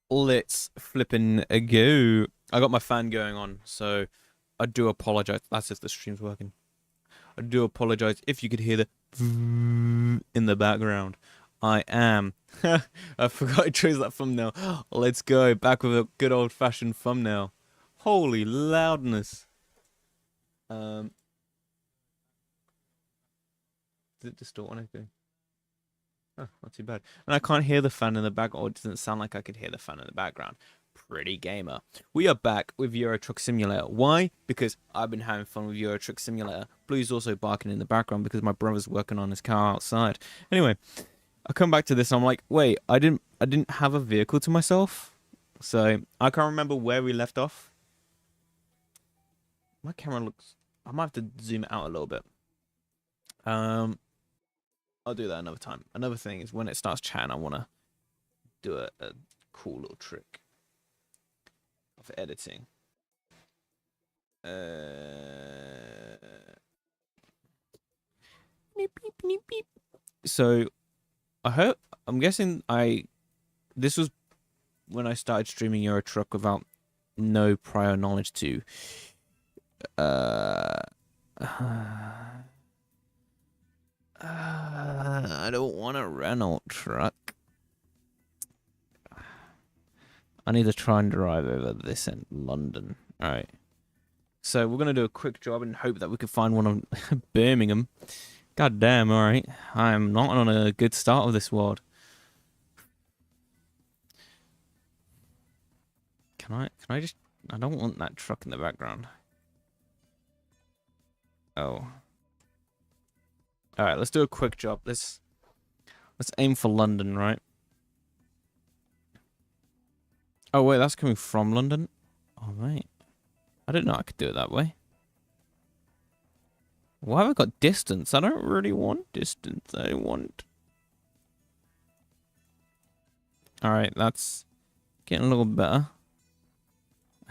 Let's flipping go. I got my fan going on, so I do apologize. That's if the stream's working. I do apologize if you could hear the in the background. I am. I forgot to choose that thumbnail. Let's go back with a good old fashioned thumbnail. Holy loudness. Um, does it distort anything? Oh, not too bad. And I can't hear the fan in the background, or it doesn't sound like I could hear the fan in the background. Pretty gamer. We are back with Euro Truck Simulator. Why? Because I've been having fun with Euro Truck Simulator. Blue's also barking in the background because my brother's working on his car outside. Anyway, I come back to this. I'm like, wait, I didn't have a vehicle to myself, so I can't remember where we left off. My camera looks. I might have to zoom it out a little bit. Um, I'll do that another time. Another thing is when it starts chatting, I want to do a cool little trick of editing. Beep, beep, beep, beep. So I hope I'm guessing this was when I started streaming Euro Truck without no prior knowledge to uh, I don't want a Renault truck. I need to try and drive over this in London. All right. So we're gonna do a quick job and hope that we can find one on Birmingham. God damn, alright. I'm not on a good start of this world. Can I just I don't want that truck in the background. Oh. Alright, let's do a quick job. Let's aim for London, right? Oh wait, that's coming from London? Oh mate. I didn't know I could do it that way. Why have I got distance? I don't really want distance. I want. Alright, that's getting a little better.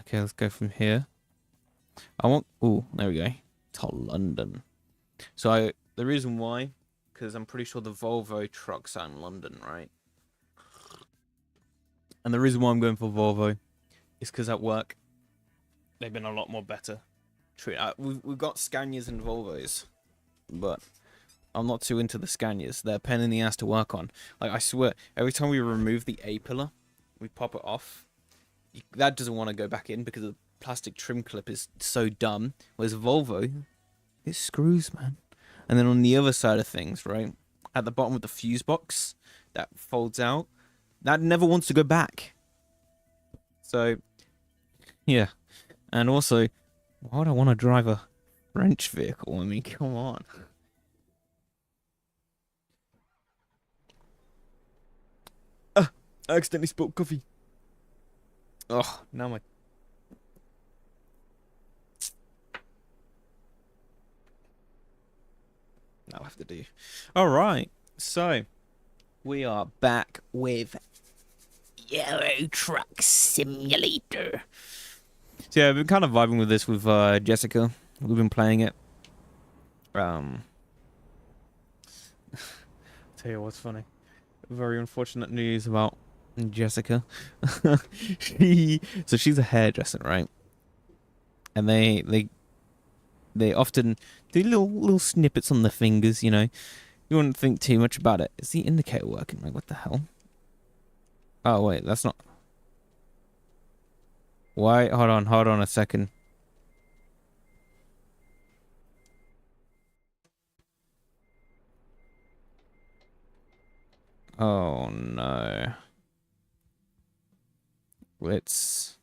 Okay, let's go from here. I want. Oh, there we go. To London. So the reason why, because I'm pretty sure the Volvo trucks are in London, right? And the reason why I'm going for Volvo is because at work they've been a lot more better. We've got Scanias and Volvos, but I'm not too into the Scanias. They're a pain in the ass to work on. Like I swear, every time we remove the A pillar, we pop it off. That doesn't want to go back in because the plastic trim clip is so dumb. Whereas Volvo, it screws, man. And then on the other side of things, right, at the bottom of the fuse box that folds out, that never wants to go back. So, yeah. And also, why would I want to drive a French vehicle? I mean, come on. I accidentally spilled coffee. Oh, now my. Now I have to do. All right. So, we are back with Euro Truck Simulator. So yeah, I've been kind of vibing with this with Jessica. We've been playing it. Um, tell you what's funny. Very unfortunate news about Jessica. She's a hairdresser, right? And they often do little snippets on the fingers. You wouldn't think too much about it. Is the indicator working? Like what the hell? Oh wait, that's not. Why? Hold on a second. Oh no. Let's.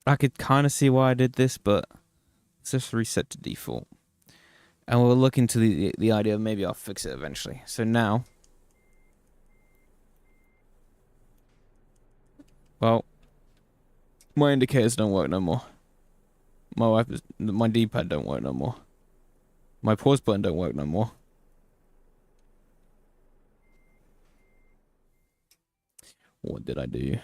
I could kind of see why I did this, but let's just reset to default. And we'll look into the idea of maybe I'll fix it eventually. So now, well, my indicators don't work no more. My D-pad don't work no more. My pause button don't work no more. What did I do?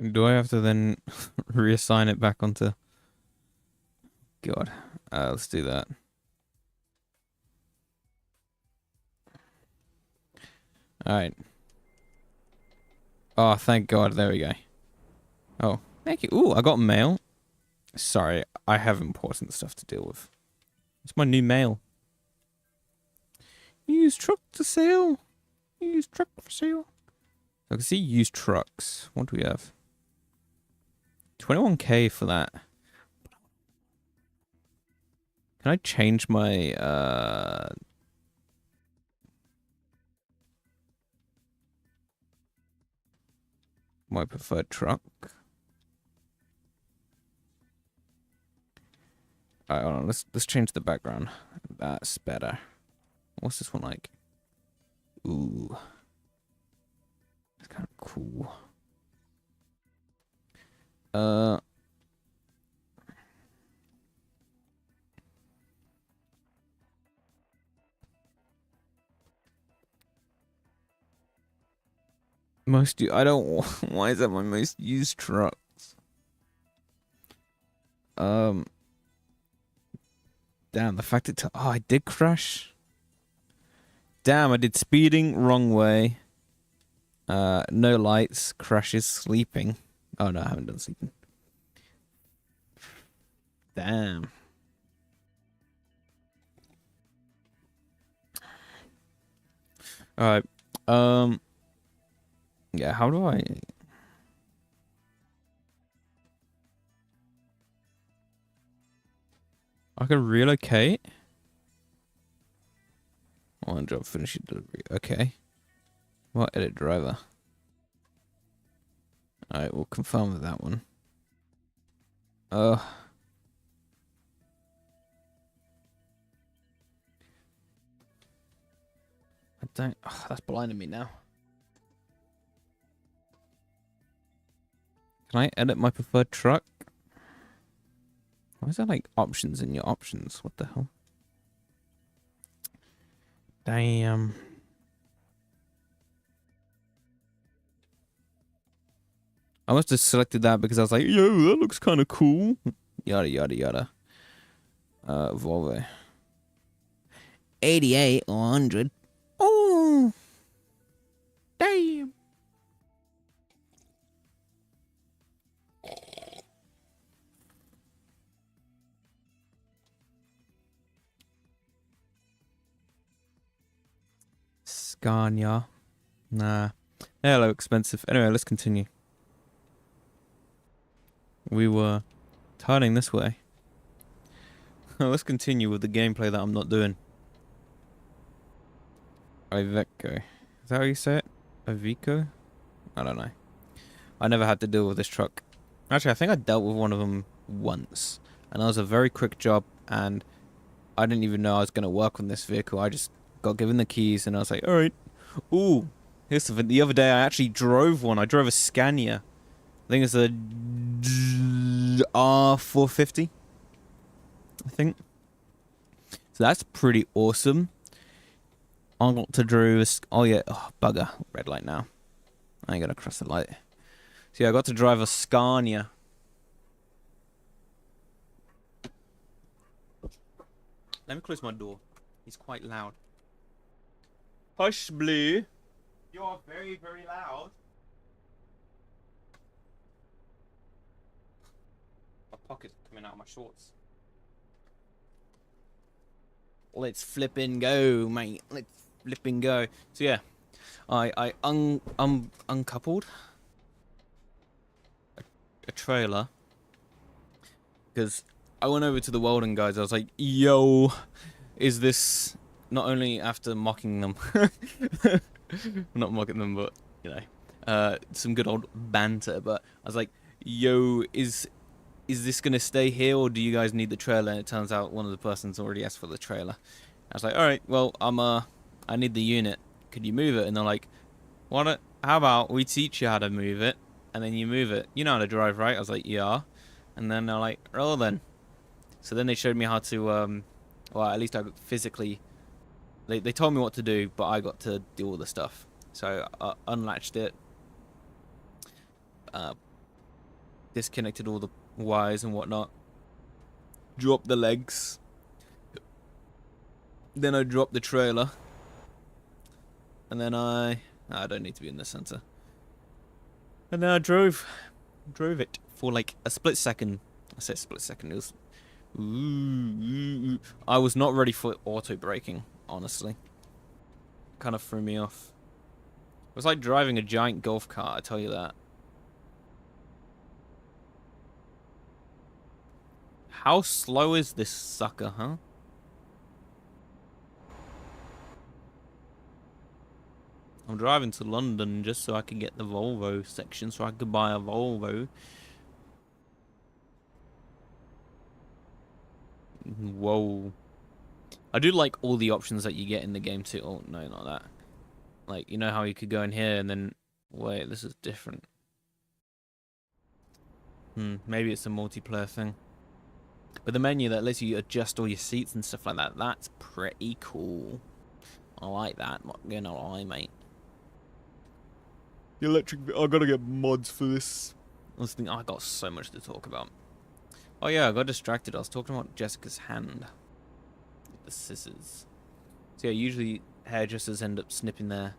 Do I have to then reassign it back onto? God, let's do that. All right. Oh, thank God. There we go. Oh, thank you. Ooh, I got mail. Sorry, I have important stuff to deal with. It's my new mail. Used truck to sale. Used truck for sale. I can see used trucks. What do we have? 21K for that. Can I change my my preferred truck? Alright, hold on, let's change the background. That's better. What's this one like? Ooh. It's kind of cool. I don't why is that my most used trucks? Damn, the fact it oh, I did crash. Damn, I did speeding, wrong way. No lights, crashes, sleeping. Oh no, I haven't done sleeping. Damn. Alright. Yeah, how do I can relocate? On job finishing delivery. Okay. Well, edit driver. Alright, we'll confirm with that one. I don't. Oh, that's blinding me now. Can I edit my preferred truck? Why is there like options in your options? What the hell? Damn. I must have selected that because I was like, yo, that looks kind of cool. Yada, yada, yada. Volvo. 88 or 100. Oh. Damn. Scania. Nah. Hello, expensive. Anyway, let's continue. We were turning this way. Let's continue with the gameplay that I'm not doing. Iveco. Is that how you say it? Iveco? I don't know. I never had to deal with this truck. Actually, I think I dealt with one of them once. And that was a very quick job. And I didn't even know I was going to work on this vehicle. I just got given the keys and I was like, alright. Ooh. Here's something. The other day I actually drove one. I drove a Scania. I think it's a R450. I think. So that's pretty awesome. I got to drive. Oh yeah. Oh, bugger. Red light now. I ain't gonna cross the light. So yeah, I got to drive a Scania. Let me close my door. He's quite loud. Hush, Blue. You're very, very loud. My pocket's coming out of my shorts. Let's flip and go, mate. Let's flip and go. So yeah, I uncoupled a trailer because I went over to the welding guys. I was like, "Yo, is this not only after mocking them, not mocking them, but you know, some good old banter." But I was like, "Yo, is this gonna stay here, or do you guys need the trailer?" And it turns out one of the persons already asked for the trailer. I was like, all right, well, I need the unit. Could you move it? And they're like, how about we teach you how to move it, and then you move it. You know how to drive, right? I was like, yeah. And then they're like, roll then. So then they showed me how to, well, at least I physically, they told me what to do, but I got to do all the stuff. So I unlatched it, disconnected all the wires and whatnot. Dropped the legs. Then I dropped the trailer. And then I don't need to be in the center. And then I drove it for like a split second. I say split second. It was. I was not ready for auto braking, honestly. Kind of threw me off. It was like driving a giant golf cart, I tell you that. How slow is this sucker, huh? I'm driving to London just so I can get the Volvo section, so I could buy a Volvo. Whoa. I do like all the options that you get in the game too. Oh, no, not that. Like, you know how you could go in here and then... Wait, this is different. Maybe it's a multiplayer thing. But the menu that lets you adjust all your seats and stuff like that, that's pretty cool. I like that, not gonna lie, mate. The electric... I gotta get mods for this. I got so much to talk about. Oh yeah, I got distracted. I was talking about Jessica's hand. The scissors. So yeah, usually hairdressers end up snipping their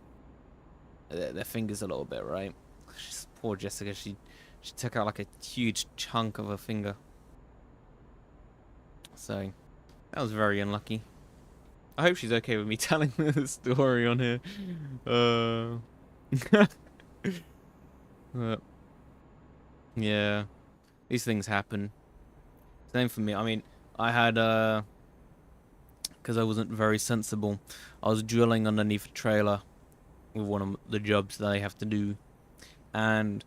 fingers a little bit, right? Poor Jessica, she took out like a huge chunk of her finger. So that was very unlucky. I hope she's okay with me telling the story on here. Yeah, these things happen. Same for me. I mean, I had because I wasn't very sensible, I was drilling underneath a trailer with one of the jobs that I have to do, and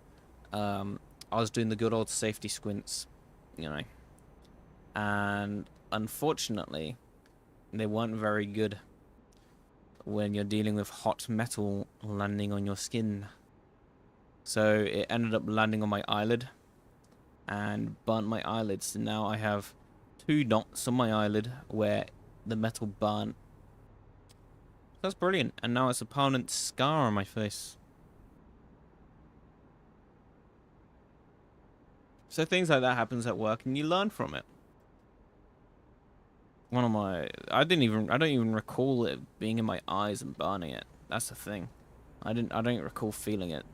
I was doing the good old safety squints, you know, and unfortunately they weren't very good when you're dealing with hot metal landing on your skin. So it ended up landing on my eyelid and burnt my eyelids. So now I have 2 knots on my eyelid where the metal burnt. That's brilliant. And now it's a permanent scar on my face. So things like that happens at work and you learn from it. I don't even recall it being in my eyes and burning it. That's the thing. I don't recall feeling it.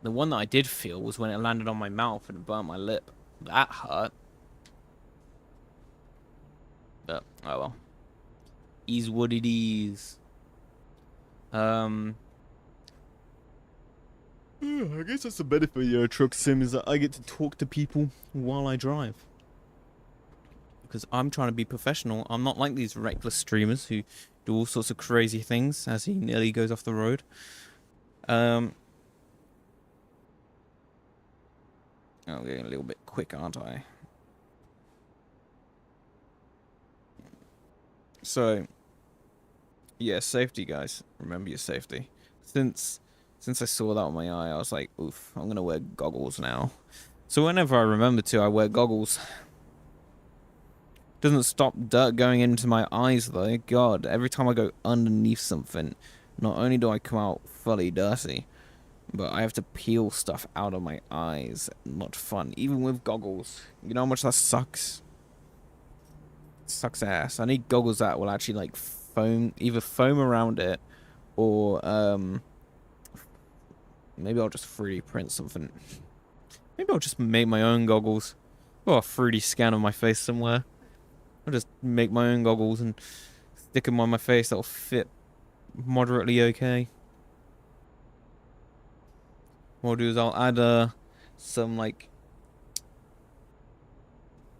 The one that I did feel was when it landed on my mouth and burnt my lip. That hurt. But oh well. Is what it is. I guess that's the benefit of your truck sim, is that I get to talk to people while I drive. Because I'm trying to be professional. I'm not like these reckless streamers who do all sorts of crazy things as he nearly goes off the road. I'm getting a little bit quick, aren't I? So, yeah, safety, guys. Remember your safety. Since I saw that on my eye, I was like, oof, I'm gonna wear goggles now. So whenever I remember to, I wear goggles. Doesn't stop dirt going into my eyes though. God, every time I go underneath something, not only do I come out fully dirty, but I have to peel stuff out of my eyes. Not fun, even with goggles. You know how much that sucks? It sucks ass. I need goggles that will actually like either foam around it, or maybe I'll just 3D print something. Maybe I'll just make my own goggles. Or a 3D scan of my face somewhere. I'll just make my own goggles and stick them on my face that'll fit moderately okay. What I'll do is I'll add some like,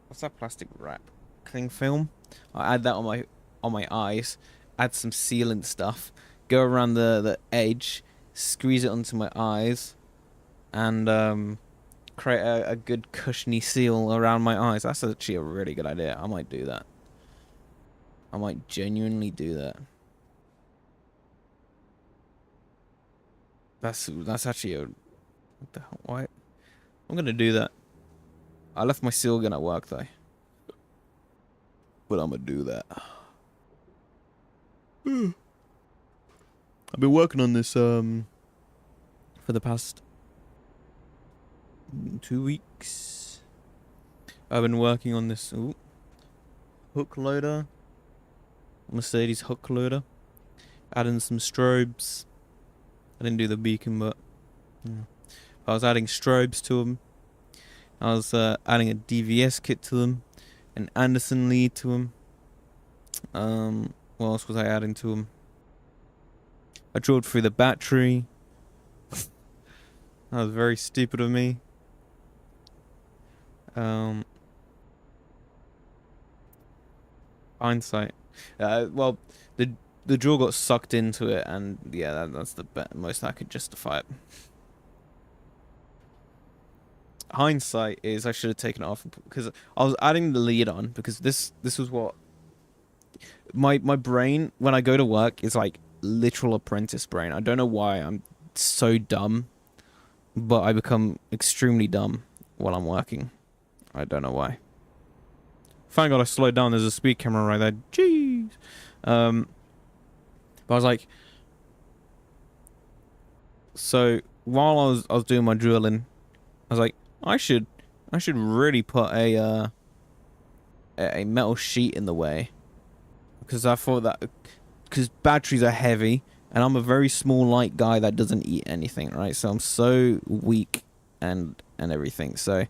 what's that plastic wrap? Cling film. I'll add that on my eyes. Add some sealant stuff. Go around the edge. Squeeze it onto my eyes. And create a good cushiony seal around my eyes. That's actually a really good idea. I might do that. I might genuinely do that. That's actually a... What the hell? Why? I'm gonna do that. I left my seal gun at work though. But I'm gonna do that. I've been working on this for the past 2 weeks. I've been working on this hook loader, Mercedes hook loader, adding some strobes. I didn't do the beacon, but I was adding strobes to them. I was adding a DVS kit to them, an Anderson lead to them. What else was I adding to them? I drilled through the battery. That was very stupid of me. Hindsight. Well, the drill got sucked into it, and yeah, that's the most I could justify it. Hindsight is I should have taken it off because I was adding the lead on because this was what my brain when I go to work is like literal apprentice brain. I don't know why I'm so dumb, but I become extremely dumb while I'm working. I don't know why. Thank God I slowed down. There's a speed camera right there. Jeez. But I was like, so while I was doing my drilling, I was like, I should really put a metal sheet in the way, because I thought that because batteries are heavy and I'm a very small light guy that doesn't eat anything, right? So I'm so weak and everything. So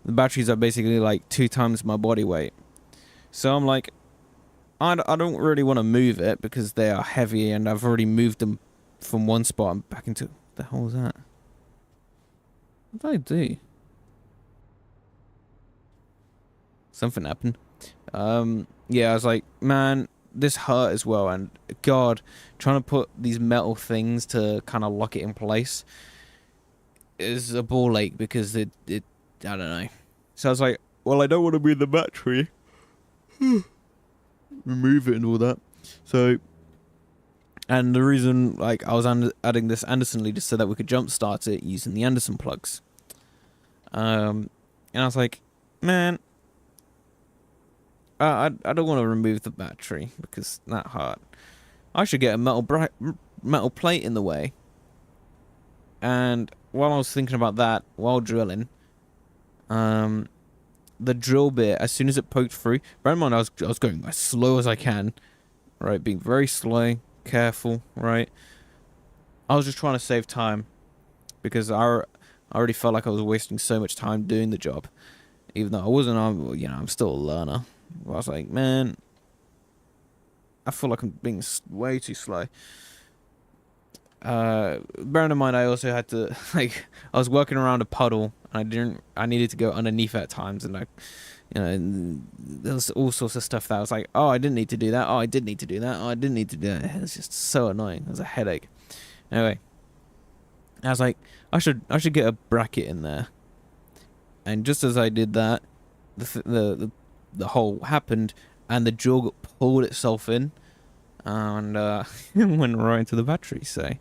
the batteries are basically like 2 times my body weight. So I'm like, I don't really want to move it because they are heavy and I've already moved them from one spot and back into... What the hell was that? What did I do? Something happened. Yeah, I was like, man, this hurt as well. And God, trying to put these metal things to kind of lock it in place is a ball ache because it I don't know. So I was like, well, I don't want to move the battery. Remove it and all that. So, and the reason, like, I was adding this Anderson lead just so that we could jump start it using the Anderson plugs. And I was like, man, I don't want to remove the battery because that hurt. I should get a metal plate in the way. And while I was thinking about that, while drilling, the drill bit, as soon as it poked through, bear in mind I was going as slow as I can, right, being very slow, careful, right. I was just trying to save time because I already felt like I was wasting so much time doing the job, even though I wasn't. I'm still a learner. I was like, man, I feel like I'm being way too slow. Bearing in mind, I also had to, like, I was working around a puddle, and I needed to go underneath at times, and there was all sorts of stuff that I was like, oh, I didn't need to do that, oh, I did need to do that, oh, I didn't need to do that. It was just so annoying. It was a headache. Anyway, I was like, I should get a bracket in there, and just as I did that, the hole happened, and the drill pulled itself in, and went right into the battery. So that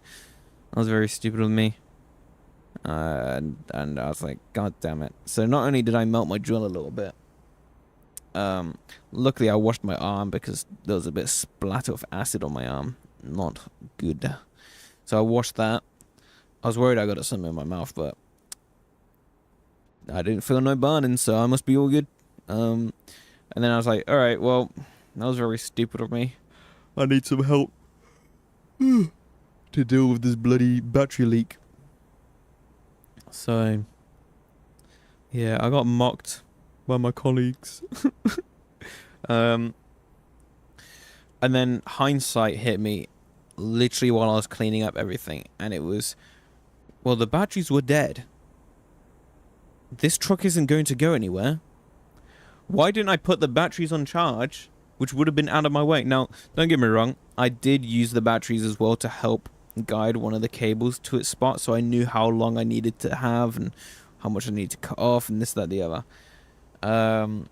was very stupid of me. And I was like, God damn it. So not only did I melt my drill a little bit, luckily I washed my arm because there was a bit of splatter of acid on my arm. Not good. So I washed that. I was worried I got something in my mouth, but I didn't feel no burning, so I must be all good. And then I was like, alright, well, that was very stupid of me. I need some help to deal with this bloody battery leak. So, yeah, I got mocked by my colleagues. And then hindsight hit me literally while I was cleaning up everything. And it was, well, the batteries were dead. This truck isn't going to go anywhere. Why didn't I put the batteries on charge, which would have been out of my way? Now, don't get me wrong. I did use the batteries as well to help guide one of the cables to its spot, so I knew how long I needed to have and how much I needed to cut off and this, that, the other. God,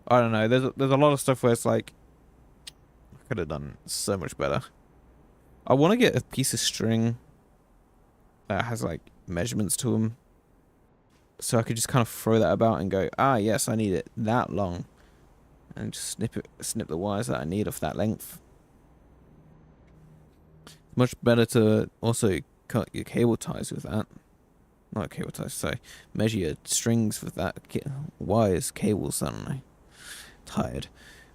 I don't know. There's a lot of stuff where it's like I could have done so much better. I want to get a piece of string that has like measurements to them, so I could just kind of throw that about and go, ah, yes, I need it that long. And just snip the wires that I need off that length. Much better to also cut your cable ties with that. Not cable ties, sorry. Measure your strings with that. Wires, cables, I don't know. Tired.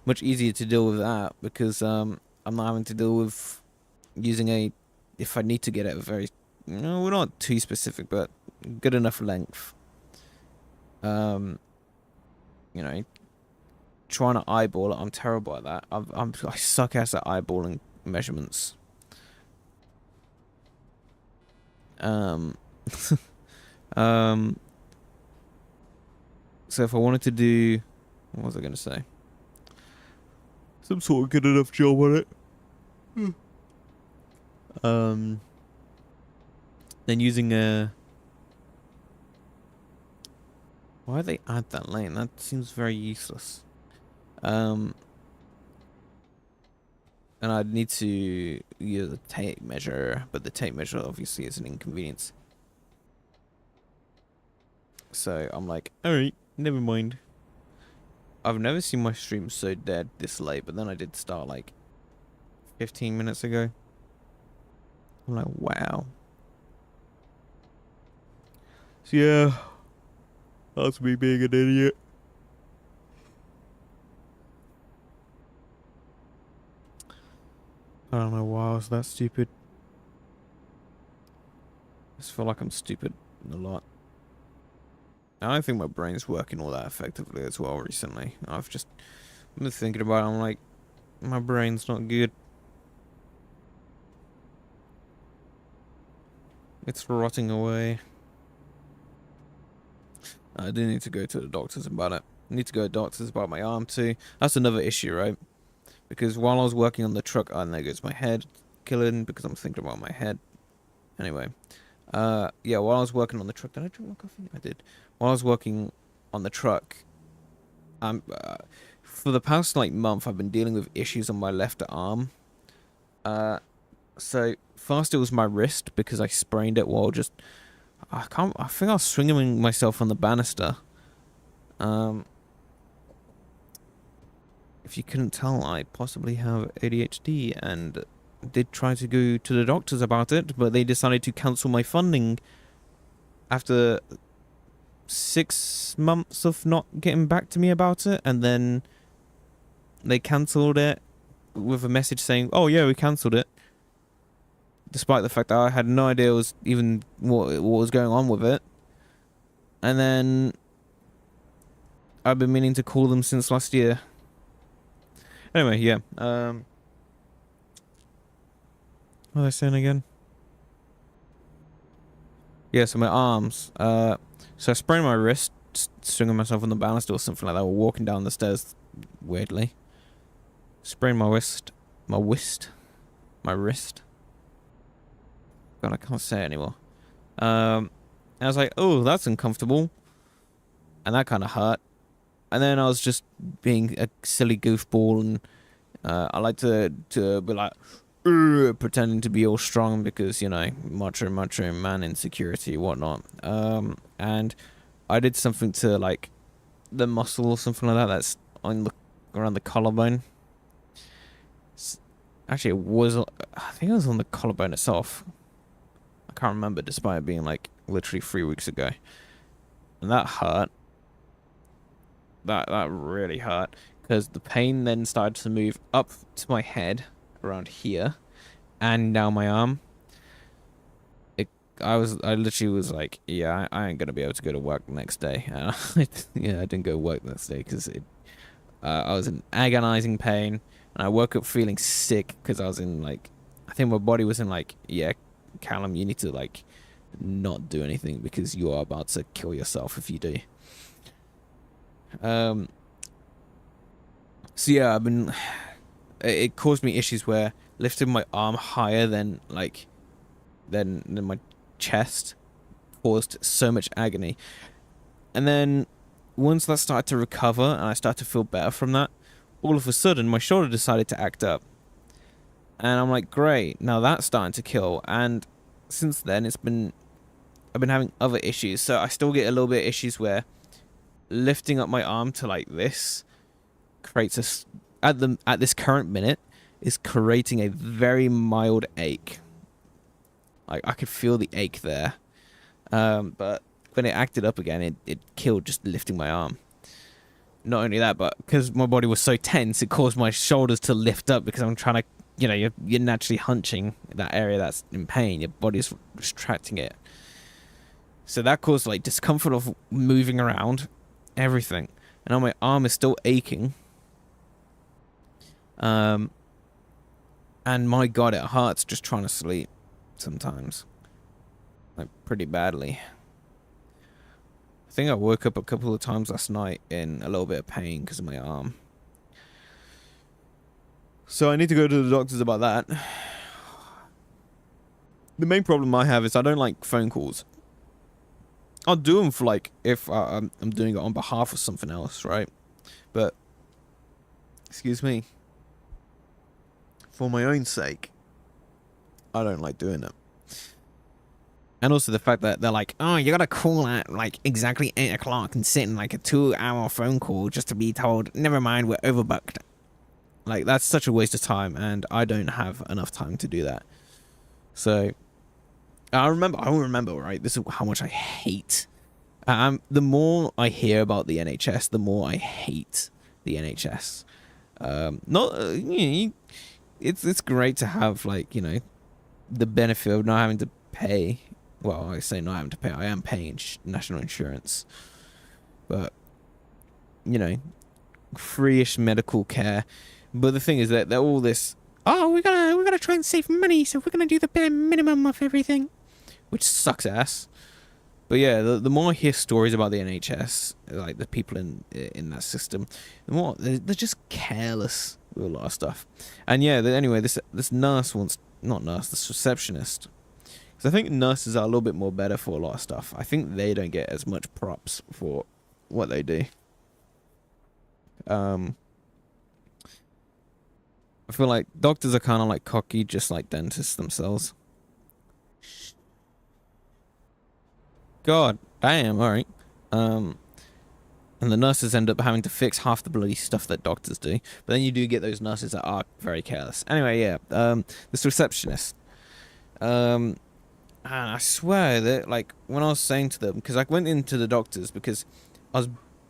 Much easier to deal with that because I'm not having to deal with using if I need to get it a very, we're not too specific, but good enough length. Trying to eyeball it, I'm terrible at that. I suck ass at eyeballing measurements. So if I wanted to do, what was I gonna say? Some sort of good enough job on it. Then using why they add that lane? That seems very useless. And I'd need to use a tape measure, but the tape measure obviously is an inconvenience. So I'm like, alright, never mind. I've never seen my stream so dead this late, but then I did start like 15 minutes ago. I'm like, wow. So yeah, that's me being an idiot. I don't know why I was that stupid. I just feel like I'm stupid a lot. I don't think my brain's working all that effectively as well recently. I've been thinking about it, I'm like, my brain's not good. It's rotting away. I do need to go to the doctors about it. I need to go to doctors about my arm too. That's another issue, right? Because while I was working on the truck, there goes my head killing because I'm thinking about my head. Anyway, yeah, while I was working on the truck, did I drink my coffee? I did. While I was working on the truck, for the past like month, I've been dealing with issues on my left arm. So first it was my wrist because I sprained it while I think I was swinging myself on the banister. If you couldn't tell, I possibly have ADHD and did try to go to the doctors about it, but they decided to cancel my funding after 6 months of not getting back to me about it, and then they cancelled it with a message saying, oh yeah, we cancelled it, despite the fact that I had no idea what was going on with it. And then I've been meaning to call them since last year. Anyway, yeah. What was I saying again? Yeah, so my arms. So I sprained my wrist, swinging myself on the banister or something like that, or walking down the stairs weirdly. Sprained my wrist. My wrist. God, I can't say it anymore. And I was like, oh, that's uncomfortable. And that kind of hurt. And then I was just being a silly goofball, and I like to be like, pretending to be all strong because, you know, macho man insecurity, whatnot. And I did something to, like, the muscle or something like that that's around the collarbone. Actually, I think it was on the collarbone itself. I can't remember, despite it being, like, literally 3 weeks ago. And that hurt. That really hurt, because the pain then started to move up to my head around here and down my arm. I literally was like, yeah, I ain't gonna be able to go to work the next day. Yeah, I didn't go to work the next day because I was in agonizing pain, and I woke up feeling sick because I was in, like, I think my body was in, like, yeah, Callum, you need to, like, not do anything because you are about to kill yourself if you do. So yeah, it caused me issues where lifting my arm higher than my chest caused so much agony. And then once that started to recover and I started to feel better from that, all of a sudden my shoulder decided to act up. And I'm like, great, now that's starting to kill. And since then I've been having other issues. So I still get a little bit of issues where lifting up my arm to like this creates at this current minute is creating a very mild ache. Like I could feel the ache there. But when it acted up again, it killed just lifting my arm. Not only that, but because my body was so tense, it caused my shoulders to lift up because I'm trying to, you're naturally hunching that area that's in pain. Your body's retracting it. So that caused like discomfort of moving around, everything. And now my arm is still aching. And my God, it hurts just trying to sleep sometimes. Like pretty badly. I think I woke up a couple of times last night in a little bit of pain because of my arm. So I need to go to the doctors about that. The main problem I have is I don't like phone calls. I'll do them for like if I'm doing it on behalf of something else, right? But, excuse me, for my own sake, I don't like doing it. And also the fact that they're like, oh, you gotta call at like exactly 8 o'clock and sit in like a 2-hour phone call just to be told, never mind, we're overbooked. Like, that's such a waste of time, and I don't have enough time to do that. So, I remember, right? This is how much I hate. The more I hear about the NHS, the more I hate the NHS. It's great to have like, the benefit of not having to pay. Well, I say not having to pay. I am paying national insurance, but free-ish medical care. But the thing is that they're all this. Oh, we gotta try and save money, so we're gonna do the bare minimum of everything, which sucks ass. But yeah, the more I hear stories about the NHS, like the people in that system, the more they're just careless with a lot of stuff. And yeah, anyway, this nurse this receptionist. Because I think nurses are a little bit more better for a lot of stuff. I think they don't get as much props for what they do. I feel like doctors are kind of like cocky, just like dentists themselves. God damn, alright. And the nurses end up having to fix half the bloody stuff that doctors do. But then you do get those nurses that are very careless. Anyway, yeah, this receptionist. And I swear that, like, when I was saying to them, because I went into the doctors because I was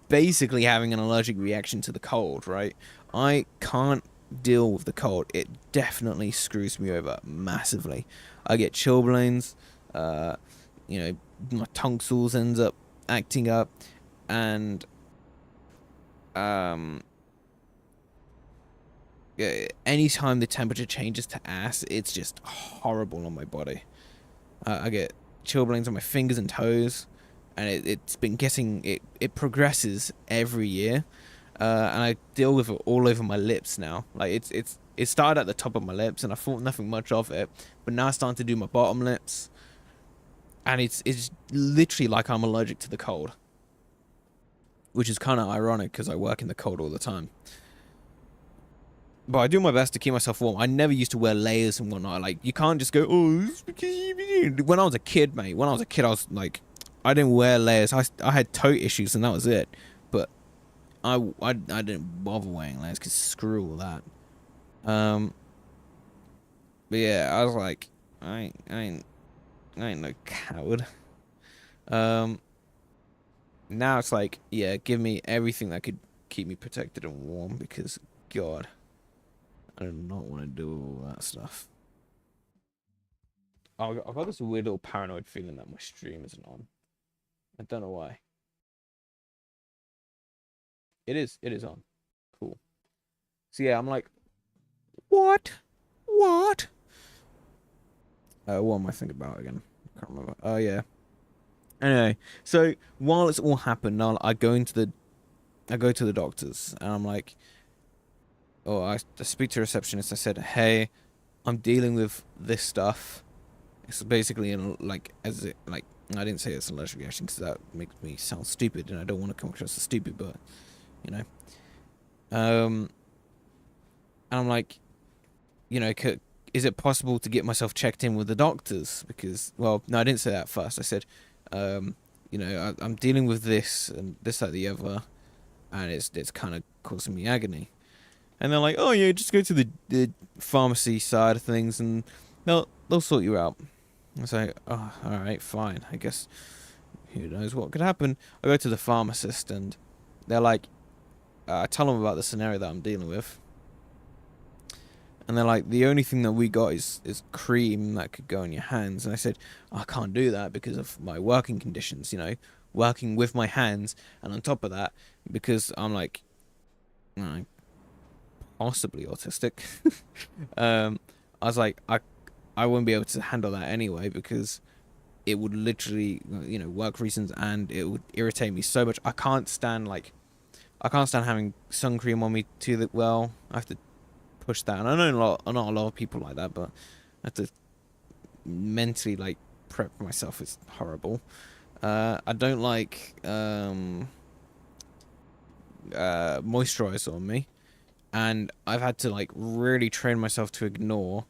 basically having an allergic reaction to the cold, right? I can't deal with the cold. It definitely screws me over massively. I get chilblains, my tonsils ends up acting up, and anytime the temperature changes to ass, it's just horrible on my body. I get chilblains on my fingers and toes, and it's been getting it progresses every year, and I deal with it all over my lips now. Like it started at the top of my lips, and I thought nothing much of it, but now it's starting to do my bottom lips. And it's literally like I'm allergic to the cold. Which is kind of ironic because I work in the cold all the time. But I do my best to keep myself warm. I never used to wear layers and whatnot. Like, you can't just go, oh, it's because you... When I was a kid, mate, I was like... I didn't wear layers. I had toe issues and that was it. But I didn't bother wearing layers because screw all that. But yeah, I was like, I ain't no coward. Now it's like, yeah, give me everything that could keep me protected and warm because, God, I do not want to do all that stuff. I've got this weird little paranoid feeling that my stream isn't on. I don't know why. It is on. Cool. So yeah, I'm like, what? What am I thinking about again? I can't remember. Oh yeah. Anyway, so while it's all happened, I go to the doctors and I'm like, I speak to a receptionist. I said, hey, I'm dealing with this stuff. It's basically I didn't say it's an allergic reaction because that makes me sound stupid and I don't want to come across as stupid, but and I'm like, is it possible to get myself checked in with the doctors? Because, well, no, I didn't say that first. I said, I'm dealing with this and this, that, the other, and it's kind of causing me agony. And they're like, oh yeah, just go to the pharmacy side of things and they'll sort you out. I was like, oh, all right, fine. I guess who knows what could happen. I go to the pharmacist and they're like, I tell them about the scenario that I'm dealing with. And they're like, the only thing that we got is cream that could go in your hands. And I said, I can't do that because of my working conditions, working with my hands. And on top of that, because I'm like, possibly autistic, I was like, I wouldn't be able to handle that anyway because it would literally, work reasons and it would irritate me so much. I can't stand having sun cream on me well. I have to push that. And I know not a lot of people like that, but I have to mentally like prep myself. It's horrible. I don't like moisturizer on me, and I've had to like really train myself to ignore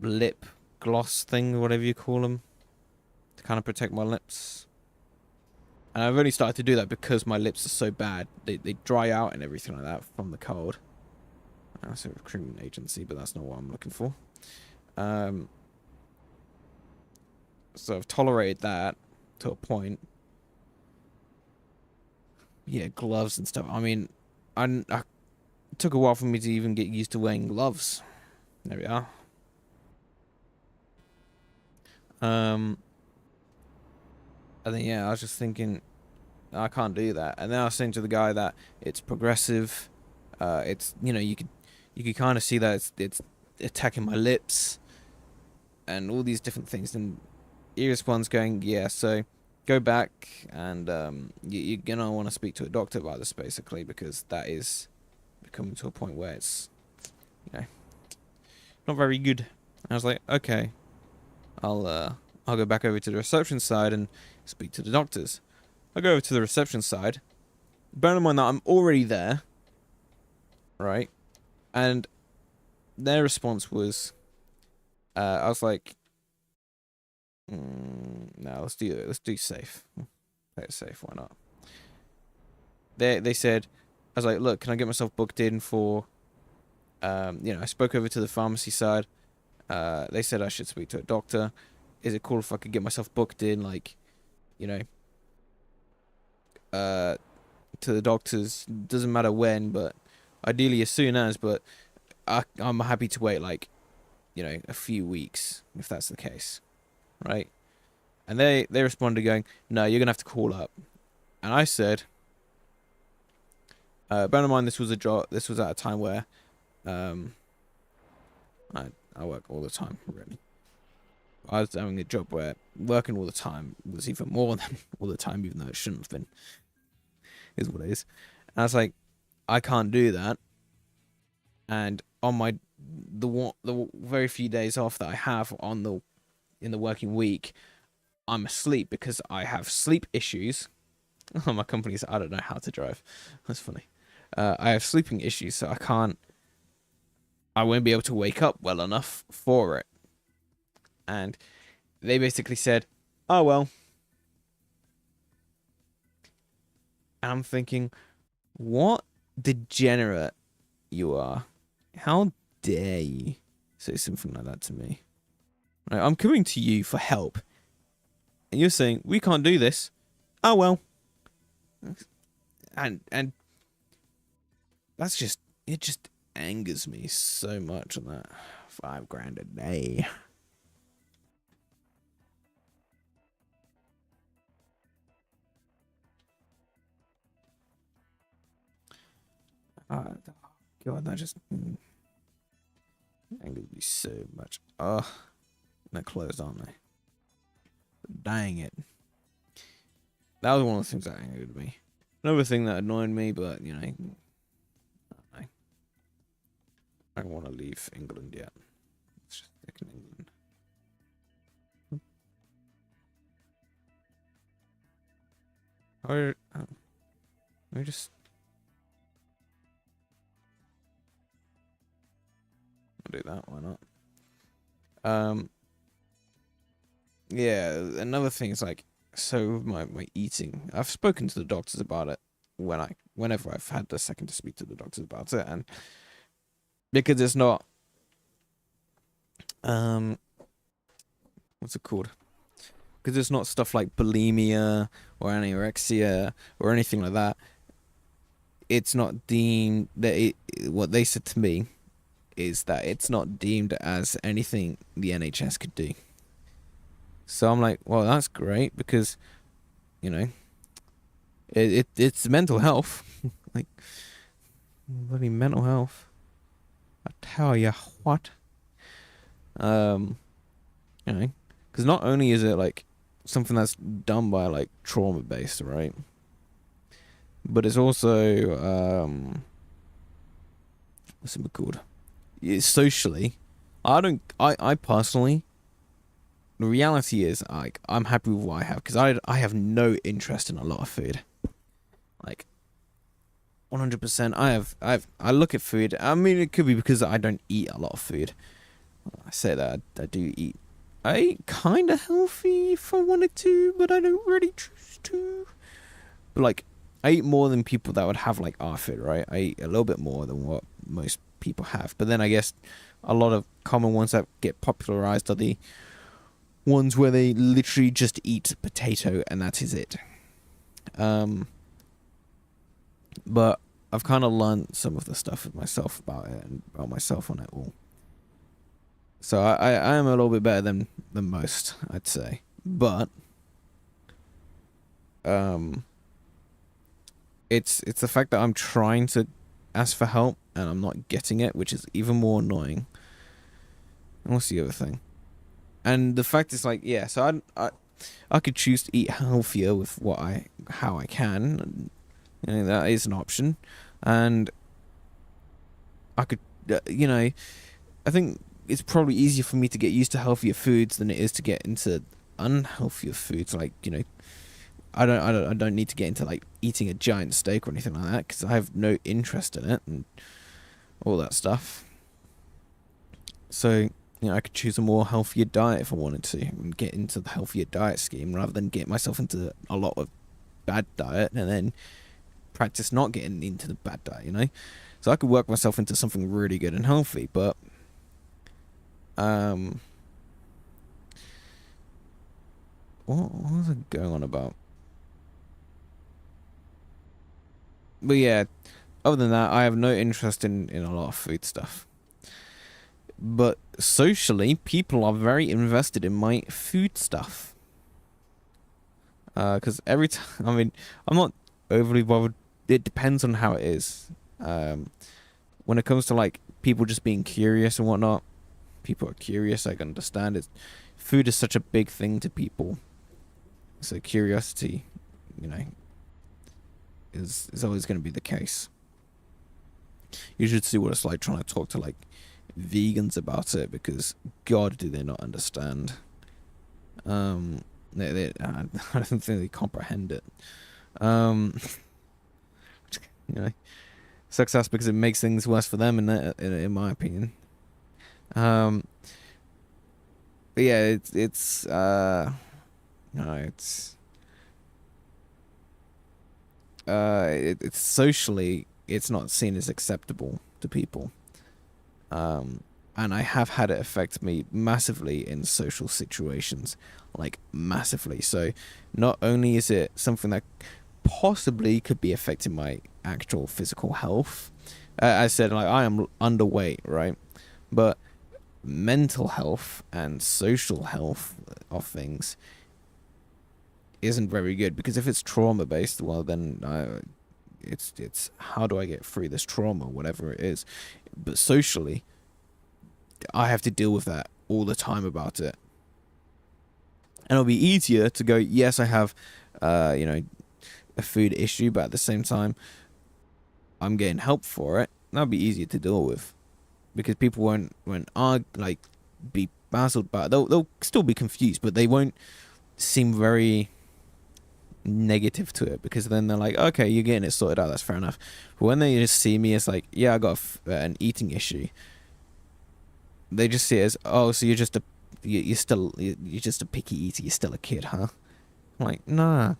lip gloss thing, whatever you call them, to kind of protect my lips. And I've only started to do that because my lips are so bad. They dry out and everything like that from the cold. That's a recruitment agency, but that's not what I'm looking for. So I've tolerated that to a point. Yeah, gloves and stuff. I mean, I it took a while for me to even get used to wearing gloves. There we are. I think, yeah, I was just thinking, I can't do that. And then I was saying to the guy that it's progressive. It's, you could kind of see that it's attacking my lips and all these different things. And he responds going, yeah, so go back and you're gonna want to speak to a doctor about this basically because that is becoming to a point where it's, not very good. And I was like, okay, I'll go back over to the reception side and speak to the doctors. I go over to the reception side. Bear in mind that I'm already there, right? And their response was, I was like, no, let's do safe. Play it safe. Why not? They said, I was like, look, can I get myself booked in for? I spoke over to the pharmacy side. They said I should speak to a doctor. Is it cool if I could get myself booked in, like, to the doctors? Doesn't matter when, but ideally as soon as. But I'm happy to wait, like, a few weeks if that's the case, right? And they responded going, no, you're gonna have to call up. And I said, bear in mind this was at a time where I work all the time, really. I was having a job where working all the time was even more than all the time, even though it shouldn't have been. Is what it is. And I was like, I can't do that. And on the very few days off that I have in the working week, I'm asleep because I have sleep issues. Oh, my company's, I don't know how to drive. That's funny. I have sleeping issues, so I won't be able to wake up well enough for it. And they basically said, oh, well. And I'm thinking, what degenerate you are. How dare you say something like that to me? Right, I'm coming to you for help. And you're saying, we can't do this. Oh, well. And that's just, it just angers me so much on that. $5,000 a day. God, that just angers me so much. Oh, they're closed, aren't they? Dang it. That was one of the things that angered me. Another thing that annoyed me, but, I don't want to leave England yet. It's just stick in England. Or, let me just... I'll do that, why not? Yeah, another thing is like, so my eating. I've spoken to the doctors about it whenever I've had the second to speak to the doctors about it, and because it's not what's it called? Because it's not stuff like bulimia or anorexia or anything like that. It's not deemed that what they said to me is that it's not deemed as anything the NHS could do. So I'm like, well, that's great because, you know, it's mental health, like bloody mental health. I tell you what, you know, because not only is it like something that's done by like trauma based, right? But it's also what's it called? It's socially. I personally, the reality is like I'm happy with what I have because I have no interest in a lot of food. Like 100%. I look at food. I mean, it could be because I don't eat a lot of food. I say that I do eat. I eat kind of healthy if I wanted to, but I don't really choose to. But like, I eat more than people that would have like our food, right? I eat a little bit more than what most people have. But then I guess a lot of common ones that get popularized are the ones where they literally just eat potato and that is it. But I've kind of learned some of the stuff with myself about it and about myself on it all. So I am a little bit better than most, I'd say. But it's the fact that I'm trying to ask for help and I'm not getting it, which is even more annoying. And what's the other thing? And the fact is like, yeah, so I could choose to eat healthier with how I can. You know, that is an option. And I could, I think it's probably easier for me to get used to healthier foods than it is to get into unhealthier foods. Like, I don't need to get into like eating a giant steak or anything like that because I have no interest in it and all that stuff. So, I could choose a more healthier diet if I wanted to and get into the healthier diet scheme rather than get myself into a lot of bad diet and then practice not getting into the bad diet, So I could work myself into something really good and healthy, but what was I going on about? But yeah, other than that, I have no interest in a lot of food stuff. But socially, people are very invested in my food stuff. Because every time, I mean, I'm not overly bothered. It depends on how it is. When it comes to like people just being curious and whatnot, people are curious. I can understand it. Food is such a big thing to people, so curiosity, is always going to be the case. You should see what it's like trying to talk to like vegans about it because God, do they not understand? I don't think they comprehend it. Success because it makes things worse for them in my opinion. But yeah, it's socially it's not seen as acceptable to people. And I have had it affect me massively in social situations, like massively. So not only is it something that possibly could be affecting my actual physical health, I said like I am underweight, right? But mental health and social health of things isn't very good because if it's trauma based, well then it's how do I get through this trauma, whatever it is. But socially, I have to deal with that all the time about it. And it'll be easier to go, yes, I have, a food issue, but at the same time, I'm getting help for it. That'll be easier to deal with. Because people won't be baffled by it. They'll still be confused, but they won't seem very negative to it because then they're like, okay, you're getting it sorted out, that's fair enough. But when they just see me as like, yeah, I got an eating issue, they just see it as, oh, so you're just a picky eater, you're still a kid, huh? I'm like, nah.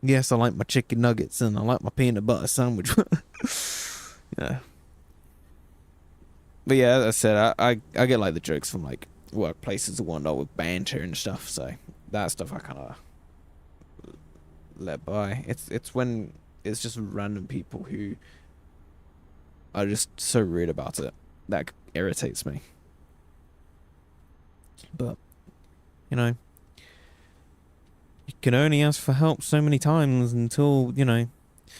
Yes, I like my chicken nuggets and I like my peanut butter sandwich. Yeah. But yeah, as I said, I get like the jokes from like workplaces and whatnot with banter and stuff. So that stuff I kind of let by. It's when it's just random people who are just so rude about it that irritates me. But you know, you can only ask for help so many times until you know.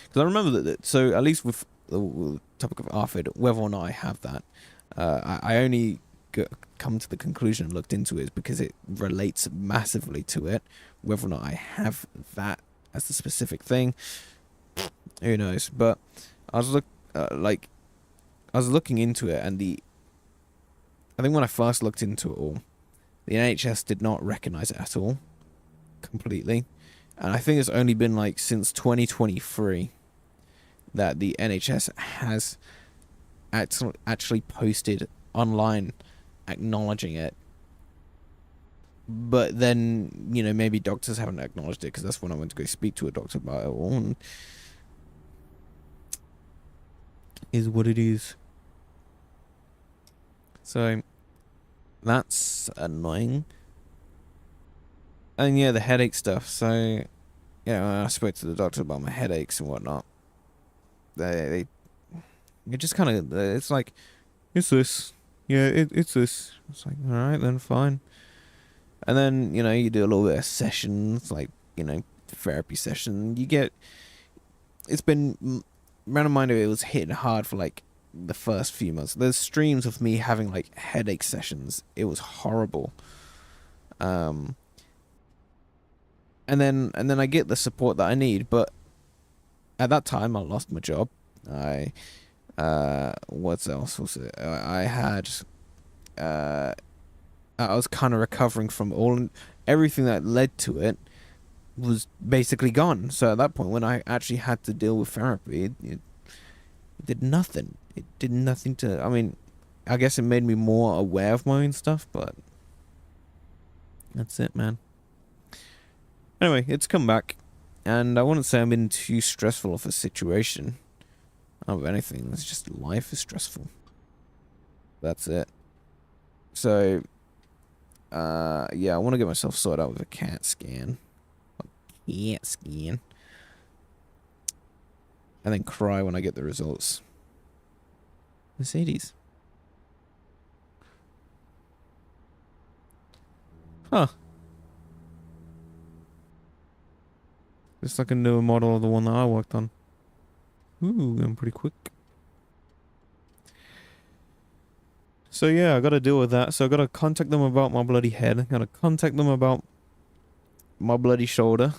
Because I remember that. So at least with the topic of ARFID, whether or not I have that, I only come to the conclusion and looked into it because it relates massively to it. Whether or not I have that as the specific thing, who knows? But I was I was looking into it, and I think when I first looked into it all, the NHS did not recognise it at all, completely, and I think it's only been like since 2023 that the NHS has actually posted online acknowledging it. But then, you know, maybe doctors haven't acknowledged it because that's when I went to go speak to a doctor about it all. And is what it is. So that's annoying. And yeah, the headache stuff. So, you know, I spoke to the doctor about my headaches and whatnot. They it just kind of, it's like, it's this. Yeah, it's this. It's like, alright then, fine. And then, you know, you do a little bit of sessions, like, you know, therapy session. You get, it's been, random reminder, it was hitting hard for like the first few months. There's streams of me having like headache sessions. It was horrible. And then I get the support that I need, but at that time I lost my job. What else was it? I was kind of recovering from everything that led to it was basically gone. So at that point, when I actually had to deal with therapy, it did nothing. It did nothing to. I mean, I guess it made me more aware of my own stuff, but that's it, man. Anyway, it's come back, and I wouldn't say I'm in too stressful of a situation. Of anything, it's just life is stressful. That's it. So, yeah, I want to get myself sorted out with a CAT scan. CAT scan. And then cry when I get the results. Mercedes. Huh. It's like a newer model of the one that I worked on. Ooh, I'm pretty quick. So yeah, I gotta deal with that. So I gotta contact them about my bloody head. I gotta contact them about my bloody shoulder.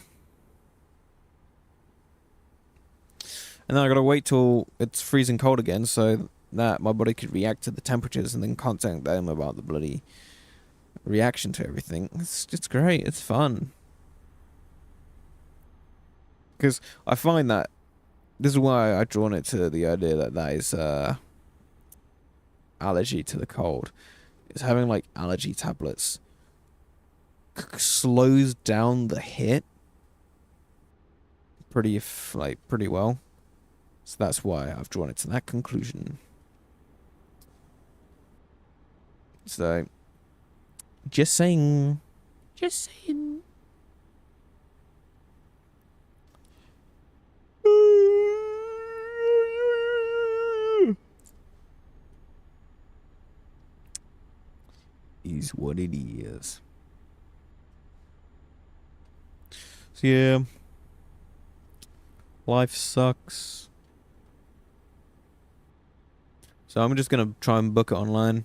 And then I gotta wait till it's freezing cold again so that my body could react to the temperatures and then contact them about the bloody reaction to everything. It's great. It's fun. Because I find that this is why I've drawn it to the idea that is allergy to the cold. Is having like allergy tablets slows down the hit pretty well. So that's why I've drawn it to that conclusion. So just saying. Just saying. Is what it is. So yeah, life sucks. So I'm just gonna try and book it online.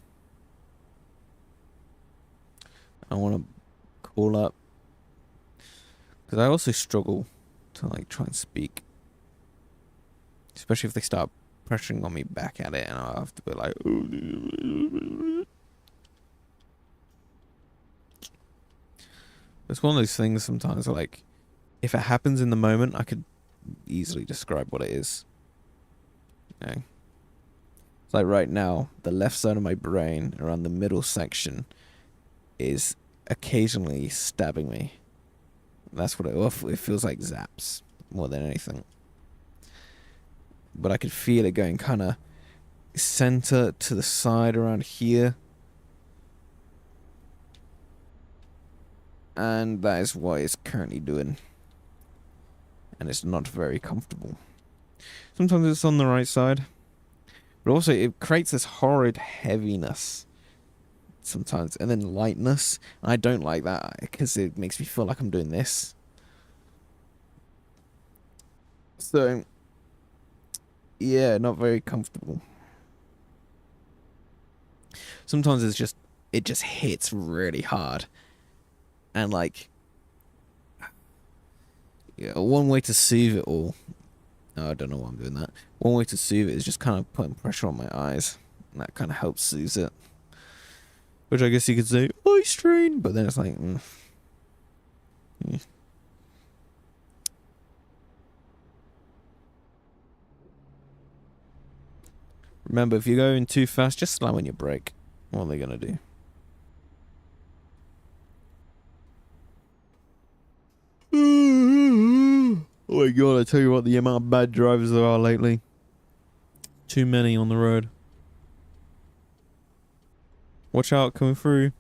I want to call up because I also struggle to like try and speak, especially if they start pressuring on me back at it, and I have to be like, it's one of those things sometimes like if it happens in the moment I could easily describe what it is. You know? It's like right now the left side of my brain around the middle section is occasionally stabbing me. That's what it feels like, zaps more than anything. But I could feel it going kind of center to the side around here. And that is what it's currently doing. And it's not very comfortable. Sometimes it's on the right side. But also it creates this horrid heaviness sometimes. And then lightness. And I don't like that because it makes me feel like I'm doing this. So, yeah, not very comfortable. Sometimes it just hits really hard. And like, yeah, one way to soothe it all. Oh, I don't know why I'm doing that. One way to soothe it is just kind of putting pressure on my eyes. And that kind of helps soothe it. Which I guess you could say, eye strain, but then it's like, yeah. Remember, if you're going too fast, just slam on your brake. What are they gonna do? Oh my god, I tell you what, the amount of bad drivers there are lately. Too many on the road. Watch out, coming through.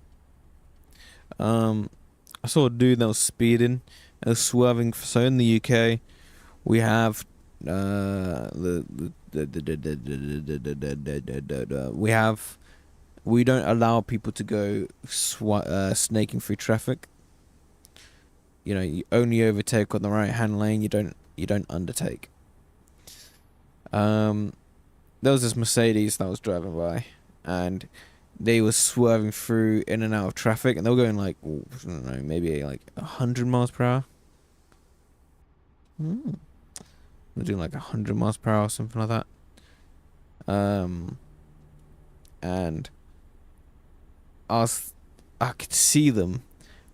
I saw a dude that was speeding and was swerving. So in the UK, we have we don't allow people to go snaking through traffic. You know, you only overtake on the right hand lane. You don't undertake. There was this Mercedes that was driving by, and they were swerving through in and out of traffic, and they were going like, I don't know, maybe like 100 miles per hour. They're doing like 100 miles per hour, something like that. And I could see them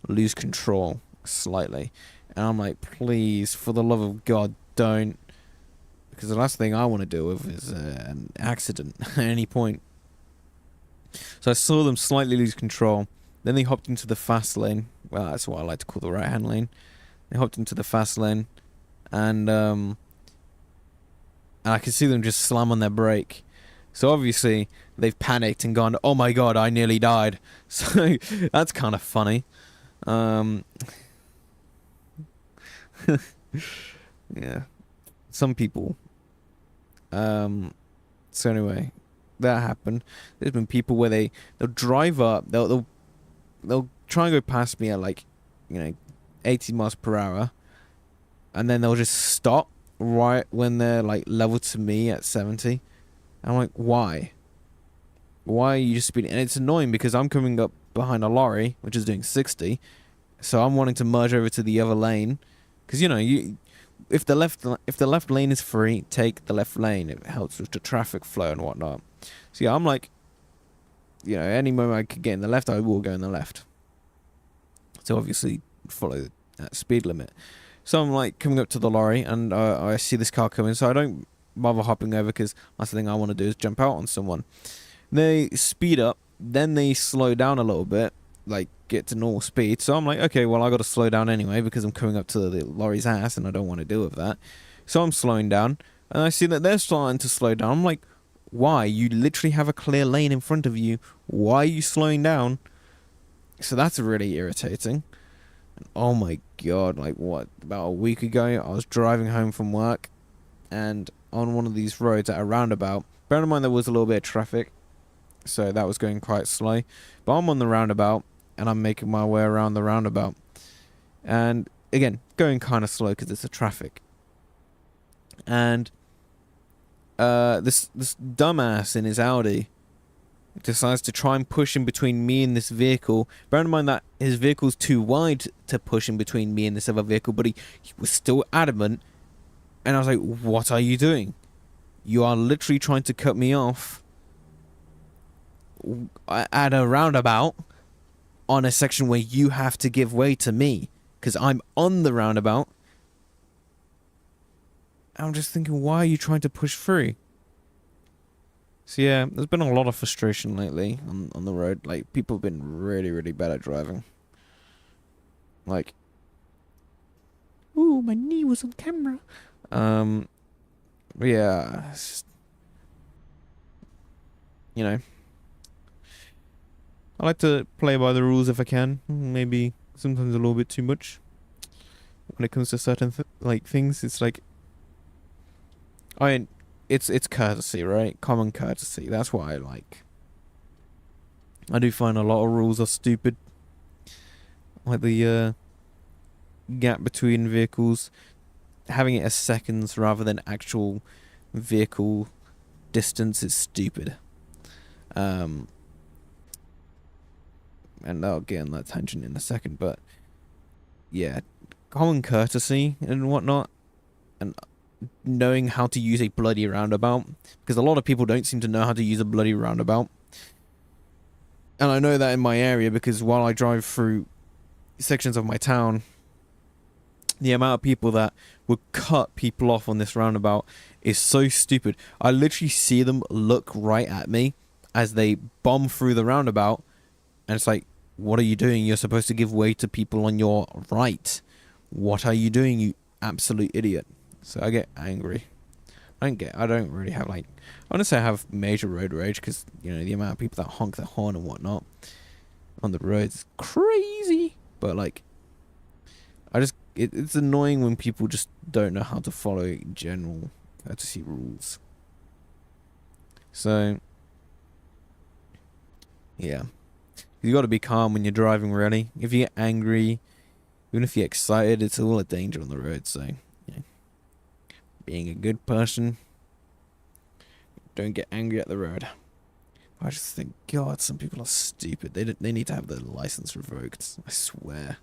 lose control slightly, and I'm like, please, for the love of God, don't, because the last thing I want to deal with is an accident at any point. So I saw them slightly lose control. Then they hopped into the fast lane. Well, that's what I like to call the right-hand lane. They hopped into the fast lane, and I could see them just slam on their brake. So obviously they've panicked and gone, "Oh my god, I nearly died." So that's kind of funny. Yeah, some people. So anyway, that happened. There's been people where they'll drive up, they'll try and go past me at like, 80 miles per hour, and then they'll just stop right when they're like level to me at 70. And I'm like, why? Why are you just speeding? And it's annoying because I'm coming up behind a lorry which is doing 60, so I'm wanting to merge over to the other lane, because if the left lane is free, take the left lane. It helps with the traffic flow and whatnot. So yeah, I'm like, any moment I could get in the left, I will go in the left. So obviously follow that speed limit. So I'm like coming up to the lorry, and I see this car coming, so I don't bother hopping over, because last thing I want to do is jump out on someone. They speed up, then they slow down a little bit, like get to normal speed. So I'm like, okay, well, I got to slow down anyway because I'm coming up to the lorry's ass and I don't want to deal with that. So I'm slowing down, and I see that they're starting to slow down. I'm like, why? You literally have a clear lane in front of you. Why are you slowing down? So that's really irritating. Oh my god, like what? About a week ago, I was driving home from work, and on one of these roads at a roundabout, bear in mind there was a little bit of traffic, so that was going quite slow. But I'm on the roundabout, and I'm making my way around the roundabout. And again, going kind of slow because it's the traffic. And this dumbass in his Audi decides to try and push in between me and this vehicle. Bear in mind that his vehicle's too wide to push in between me and this other vehicle, but he was still adamant. And I was like, what are you doing? You are literally trying to cut me off at a roundabout on a section where you have to give way to me, because I'm on the roundabout. I'm just thinking, why are you trying to push through? So yeah, there's been a lot of frustration lately on the road. Like, people have been really, really bad at driving. Like, ooh, my knee was on camera. Yeah, you know, I like to play by the rules if I can. Maybe sometimes a little bit too much when it comes to certain things. It's like, I mean, it's courtesy, right? Common courtesy. That's what I like. I do find a lot of rules are stupid, like the gap between vehicles, having it as seconds rather than actual vehicle distance is stupid. And I'll get on that tangent in a second, but yeah, common courtesy and whatnot, and knowing how to use a bloody roundabout, because a lot of people don't seem to know how to use a bloody roundabout. And I know that in my area because while I drive through sections of my town, the amount of people that would cut people off on this roundabout is so stupid. I literally see them look right at me as they bomb through the roundabout, and it's like, what are you doing? You're supposed to give way to people on your right. What are you doing, you absolute idiot? So I get angry. I don't really have, like, I want to say I have major road rage because, you know, the amount of people that honk their horn and whatnot on the roads is crazy. But, like, it's annoying when people just don't know how to follow general courtesy rules. So, yeah. You got to be calm when you're driving, really. If you get angry, even if you're excited, it's all a danger on the road. So, yeah. Being a good person, don't get angry at the road. I just think, God, some people are stupid. They need to have their license revoked. I swear.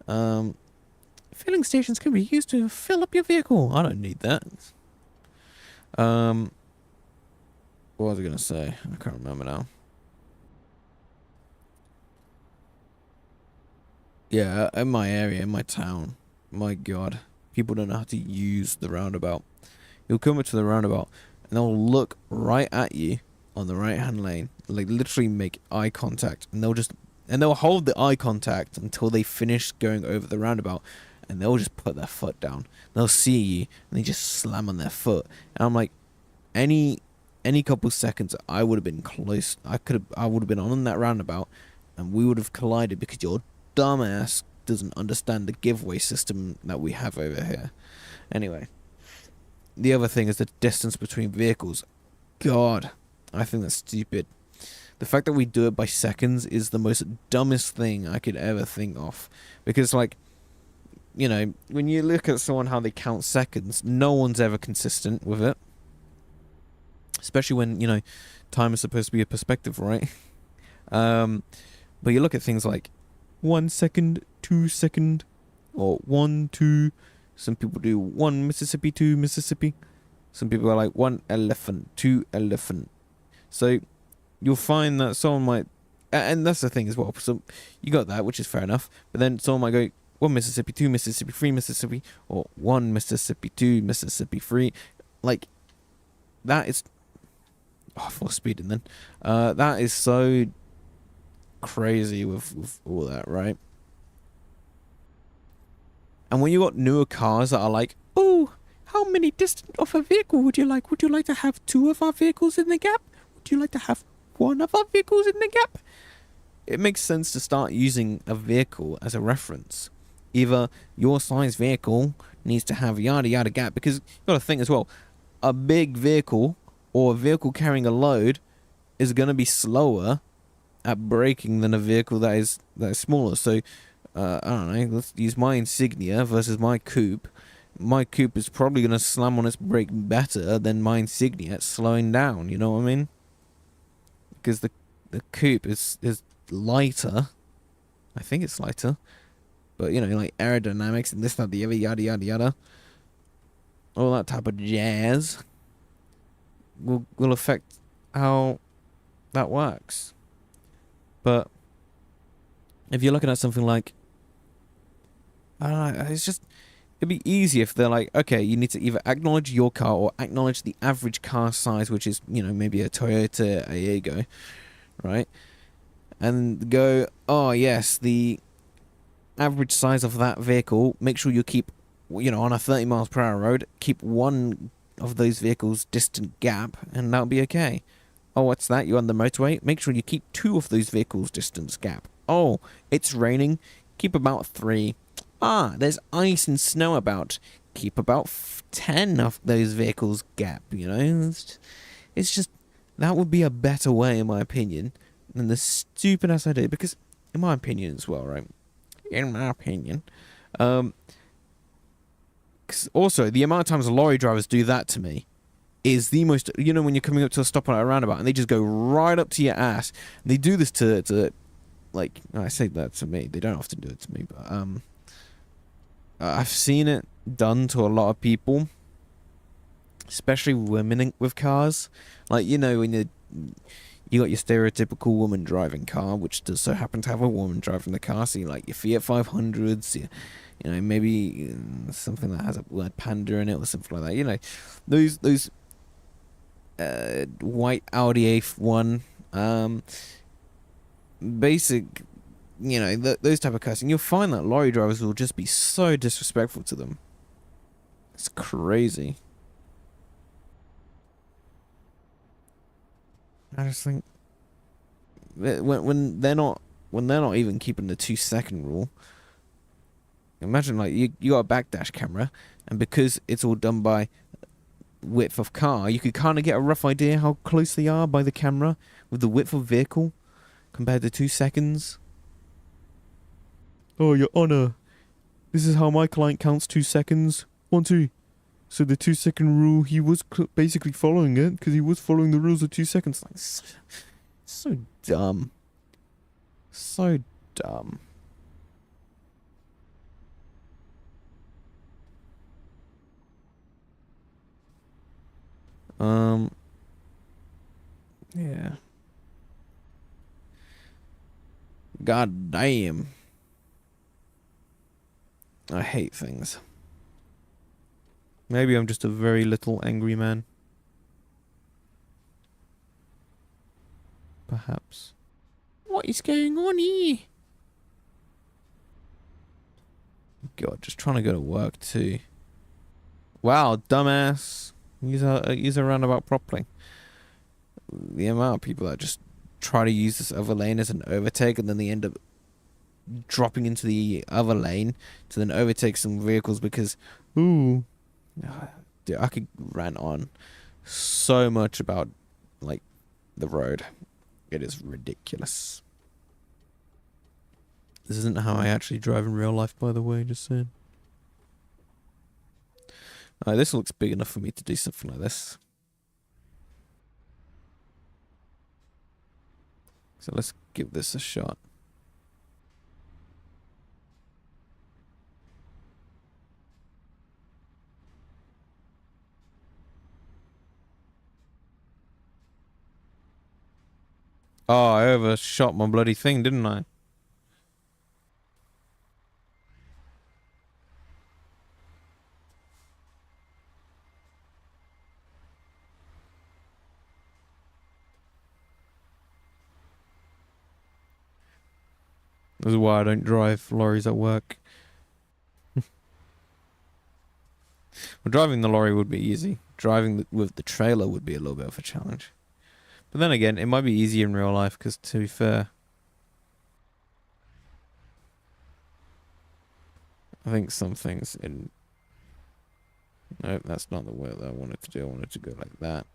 Filling stations can be used to fill up your vehicle. I don't need that. What was I gonna say? I can't remember now. Yeah, in my area, in my town, my God, people don't know how to use the roundabout. You'll come into the roundabout and they'll look right at you on the right hand lane, like literally make eye contact, and they'll hold the eye contact until they finish going over the roundabout, and they'll just put their foot down. They'll see you and they just slam on their foot. And I'm like, any couple seconds I would have been close. I would have been on that roundabout and we would have collided because your dumbass doesn't understand the giveaway system that we have over here. Anyway, the other thing is the distance between vehicles. God, I think that's stupid. The fact that we do it by seconds is the most dumbest thing I could ever think of. Because, like, you know, when you look at someone how they count seconds, no one's ever consistent with it. Especially when, you know, time is supposed to be a perspective, right? But you look at things like 1 second, 2 second, or 1, 2. Some people do 1 Mississippi, 2 Mississippi. Some people are like 1 elephant, 2 elephant. So you'll find that someone might, and that's the thing as well. So you got that, which is fair enough. But then someone might go 1 Mississippi, 2 Mississippi, 3 Mississippi, or 1 Mississippi, 2 Mississippi, 3. Like, that is, oh, for speeding then. That is so crazy with all that, right? And when you got newer cars that are like, oh, how many distant of a vehicle would you like? Would you like to have 2 of our vehicles in the gap? Would you like to have 1 of our vehicles in the gap? It makes sense to start using a vehicle as a reference. Either your size vehicle needs to have yada yada gap, because you got to think as well, a big vehicle or a vehicle carrying a load is going to be slower at braking than a vehicle that is smaller. So I don't know, let's use my Insignia versus my coupe. My coupe is probably going to slam on its brake better than my Insignia at slowing down, you know what I mean? Because the coupe is lighter. I think it's lighter. But, you know, like aerodynamics and this, that, the other, yada, yada, yada. All that type of jazz will affect how that works. But if you're looking at something like, I don't know, it'd be easy if they're like, okay, you need to either acknowledge your car or acknowledge the average car size, which is, you know, maybe a Toyota Aygo, right? And go, oh yes, the average size of that vehicle, make sure you keep, you know, on a 30 miles per hour road, keep 1 of those vehicles distant gap, and that'll be okay. Oh, what's that? You're on the motorway? Make sure you keep 2 of those vehicles distance gap. Oh, it's raining. Keep about 3. Ah, there's ice and snow about. Keep about 10 of those vehicles gap, you know? It's just, that would be a better way, in my opinion, than the stupid ass idea. Because, in my opinion as well, right? In my opinion. 'Cause also, the amount of times lorry drivers do that to me is the most, you know, when you're coming up to a stop on a roundabout and they just go right up to your ass. And they do this to like, I say that to me, they don't often do it to me, but I've seen it done to a lot of people, especially women with cars. Like, you know, when you got your stereotypical woman driving car, which does so happen to have a woman driving the car, so you like your Fiat 500s, you know, maybe something that has a word panda in it or something like that, you know, those white Audi A1, basic, you know, those type of cussing. You'll find that lorry drivers will just be so disrespectful to them. It's crazy. I just think when they're not even keeping the 2-second rule. Imagine like you got a backdash camera, and because it's all done by width of car, you could kind of get a rough idea how close they are by the camera with the width of vehicle compared to 2 seconds. Oh, Your Honor, this is how my client counts 2 seconds. 1, 2. So the 2-second rule, he was basically following it because he was following the rules of 2 seconds. Like, so dumb. So dumb. Yeah. God damn. I hate things. Maybe I'm just a very little angry man. Perhaps. What is going on here? God, just trying to go to work too. Wow, dumbass. Use a roundabout properly. The amount of people that just try to use this other lane as an overtake and then they end up dropping into the other lane to then overtake some vehicles because, ooh, dude, I could rant on so much about like the road. It is ridiculous. This isn't how I actually drive in real life, by the way, just saying. This looks big enough for me to do something like this. So let's give this a shot. Oh, I overshot my bloody thing, didn't I? This is why I don't drive lorries at work. Well, driving the lorry would be easy. Driving with the trailer would be a little bit of a challenge. But then again, it might be easier in real life because, to be fair, I think some things in... Nope, that's not the way that I wanted to do. I wanted to go like that.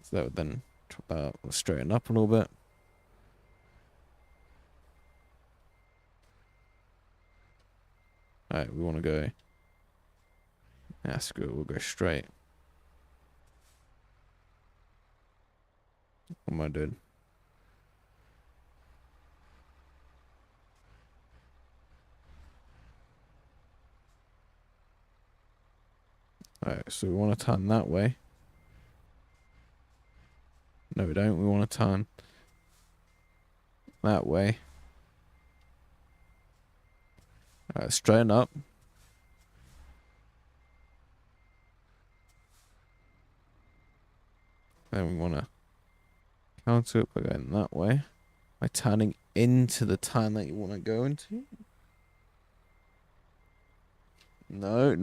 So that would then straighten up a little bit. Alright, we want to go... Yeah, screw it, we'll go straight. What am I doing? Alright, so we want to turn that way. No, we don't. We want to turn that way. Alright, straighten up. Then we want to counter it by going that way. By turning into the turn that you want to go into. No.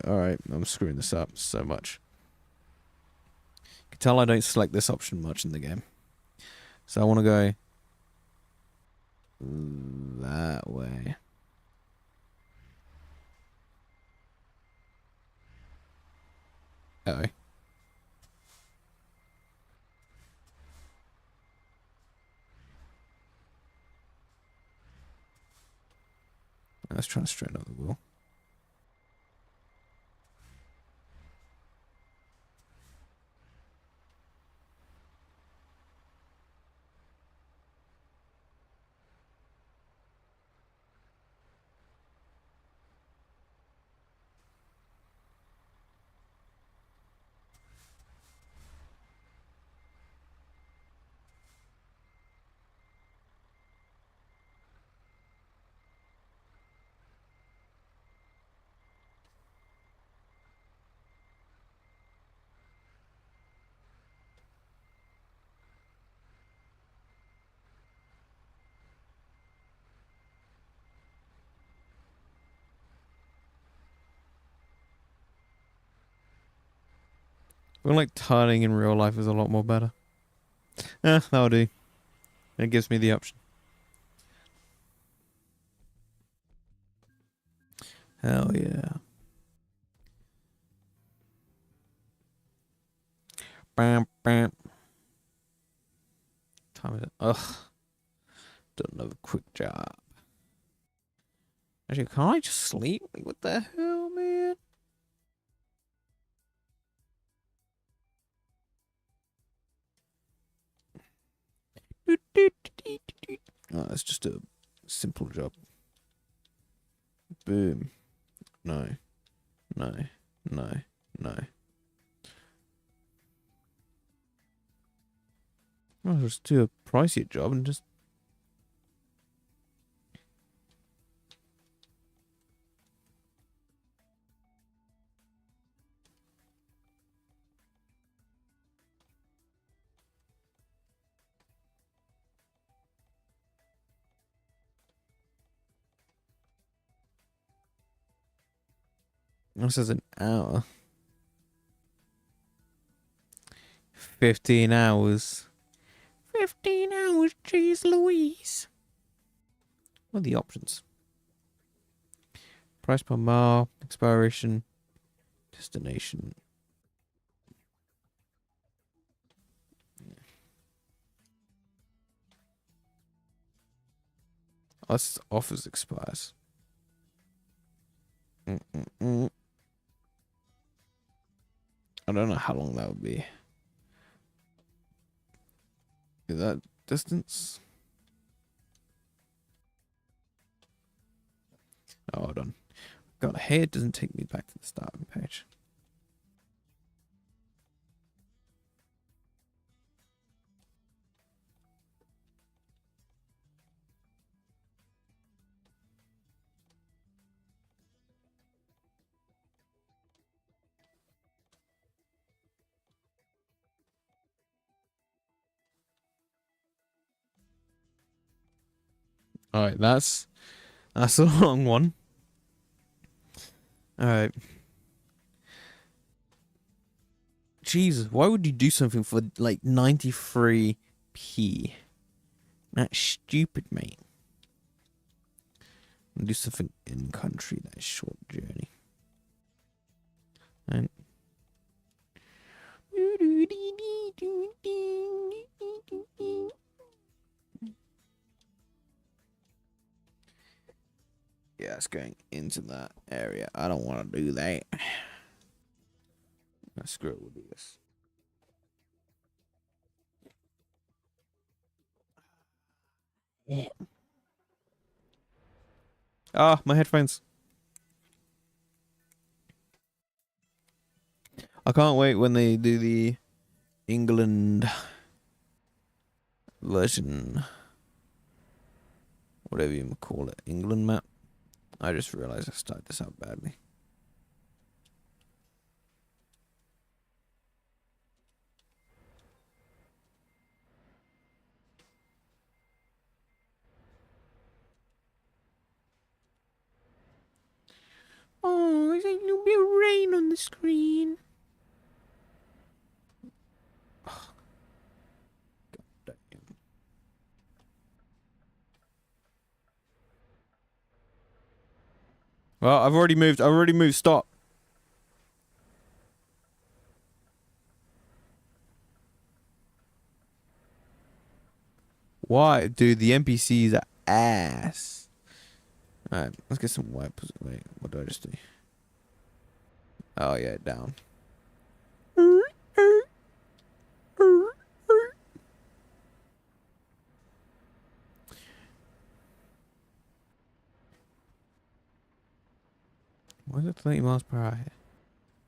Alright, I'm screwing this up so much. tell I don't select this option much in the game. So I want to go that way. Uh-oh. Let's try to straighten out the wheel. I feel like turning in real life is a lot more better. That'll do. It gives me the option. Hell yeah. Bam, bam. Time is it? Ugh. Done another quick job. Actually, can't I just sleep? Like, what the hell, man? Oh, it's just a simple job. Boom. No. No. No. No. I'll just do a pricier job and just... This is an hour. 15 hours. 15 hours, jeez Louise. What are the options? Price per mile, expiration, destination. Us offers expires. I don't know how long that would be. Is that distance? Oh, hold on. God, hey, it doesn't take me back to the starting page. All right, that's a long one. All right. Jesus, why would you do something for like 93p? That's stupid, mate. I'll do something in country, that short journey. And yeah, it's going into that area. I don't want to do that. Screw it, we'll do this. Yeah. Ah, my headphones. I can't wait when they do the England version. Whatever you call it. England map. I just realized I started this out badly. Oh, there's a little bit of rain on the screen. Well, I've already moved. Stop. Why? Dude, the NPCs are ass. Alright, let's get some wipes. Wait, what do I just do? Oh, yeah, down. Why is it 30 miles per hour here?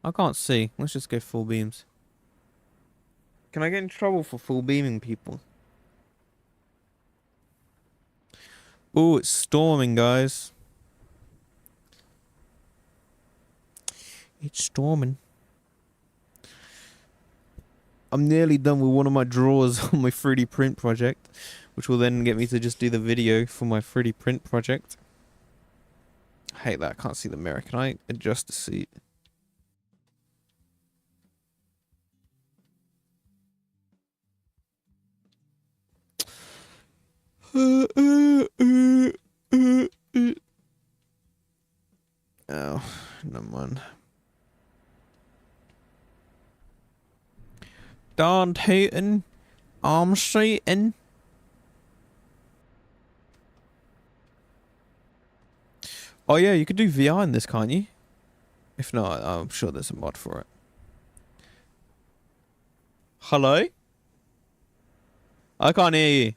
I can't see. Let's just go full beams. Can I get in trouble for full beaming people? Oh, it's storming, guys. It's storming. I'm nearly done with one of my drawers on my 3D print project, which will then get me to just do the video for my 3D print project. I hate that. I can't see the mirror. Can I adjust the seat? Oh, never mind. Darn hootin'. I'm shooting. Oh yeah, you could do VR in this, can't you? If not, I'm sure there's a mod for it. Hello? I can't hear you.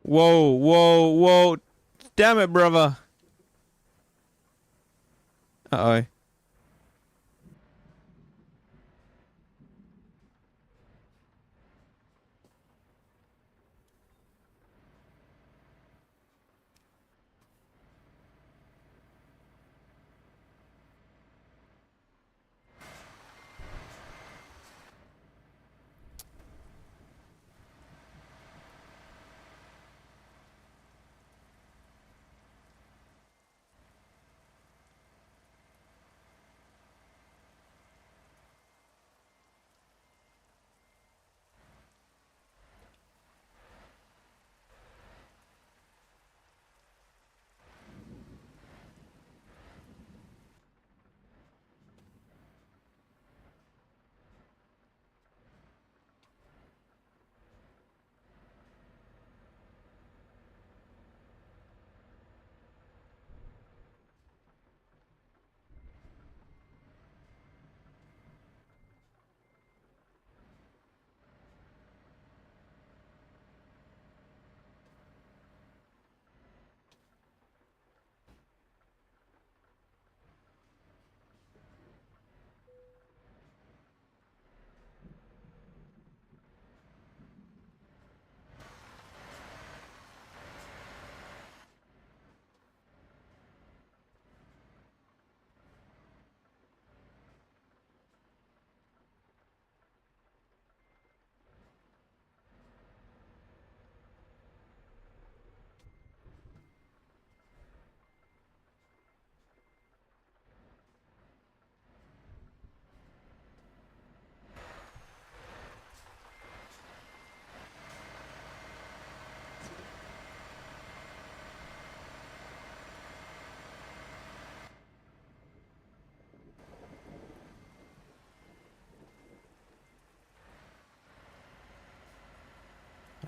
Whoa, whoa, whoa. Damn it, brother. Uh-oh.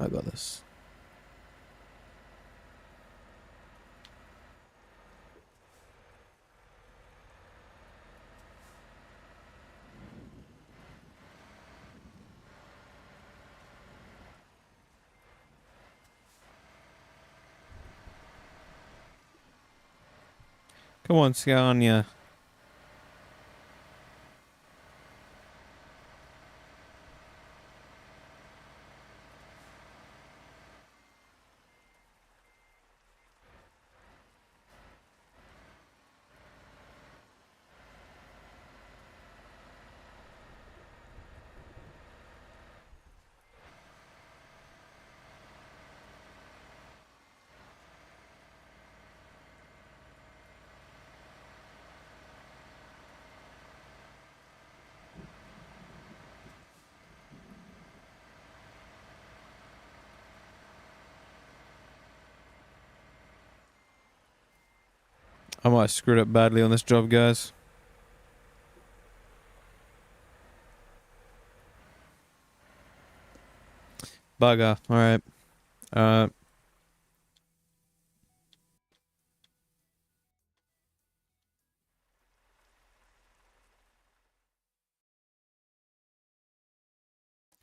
I got this. Come on, Scania. I might have screwed up badly on this job, guys. Bugger. Alright. Uh,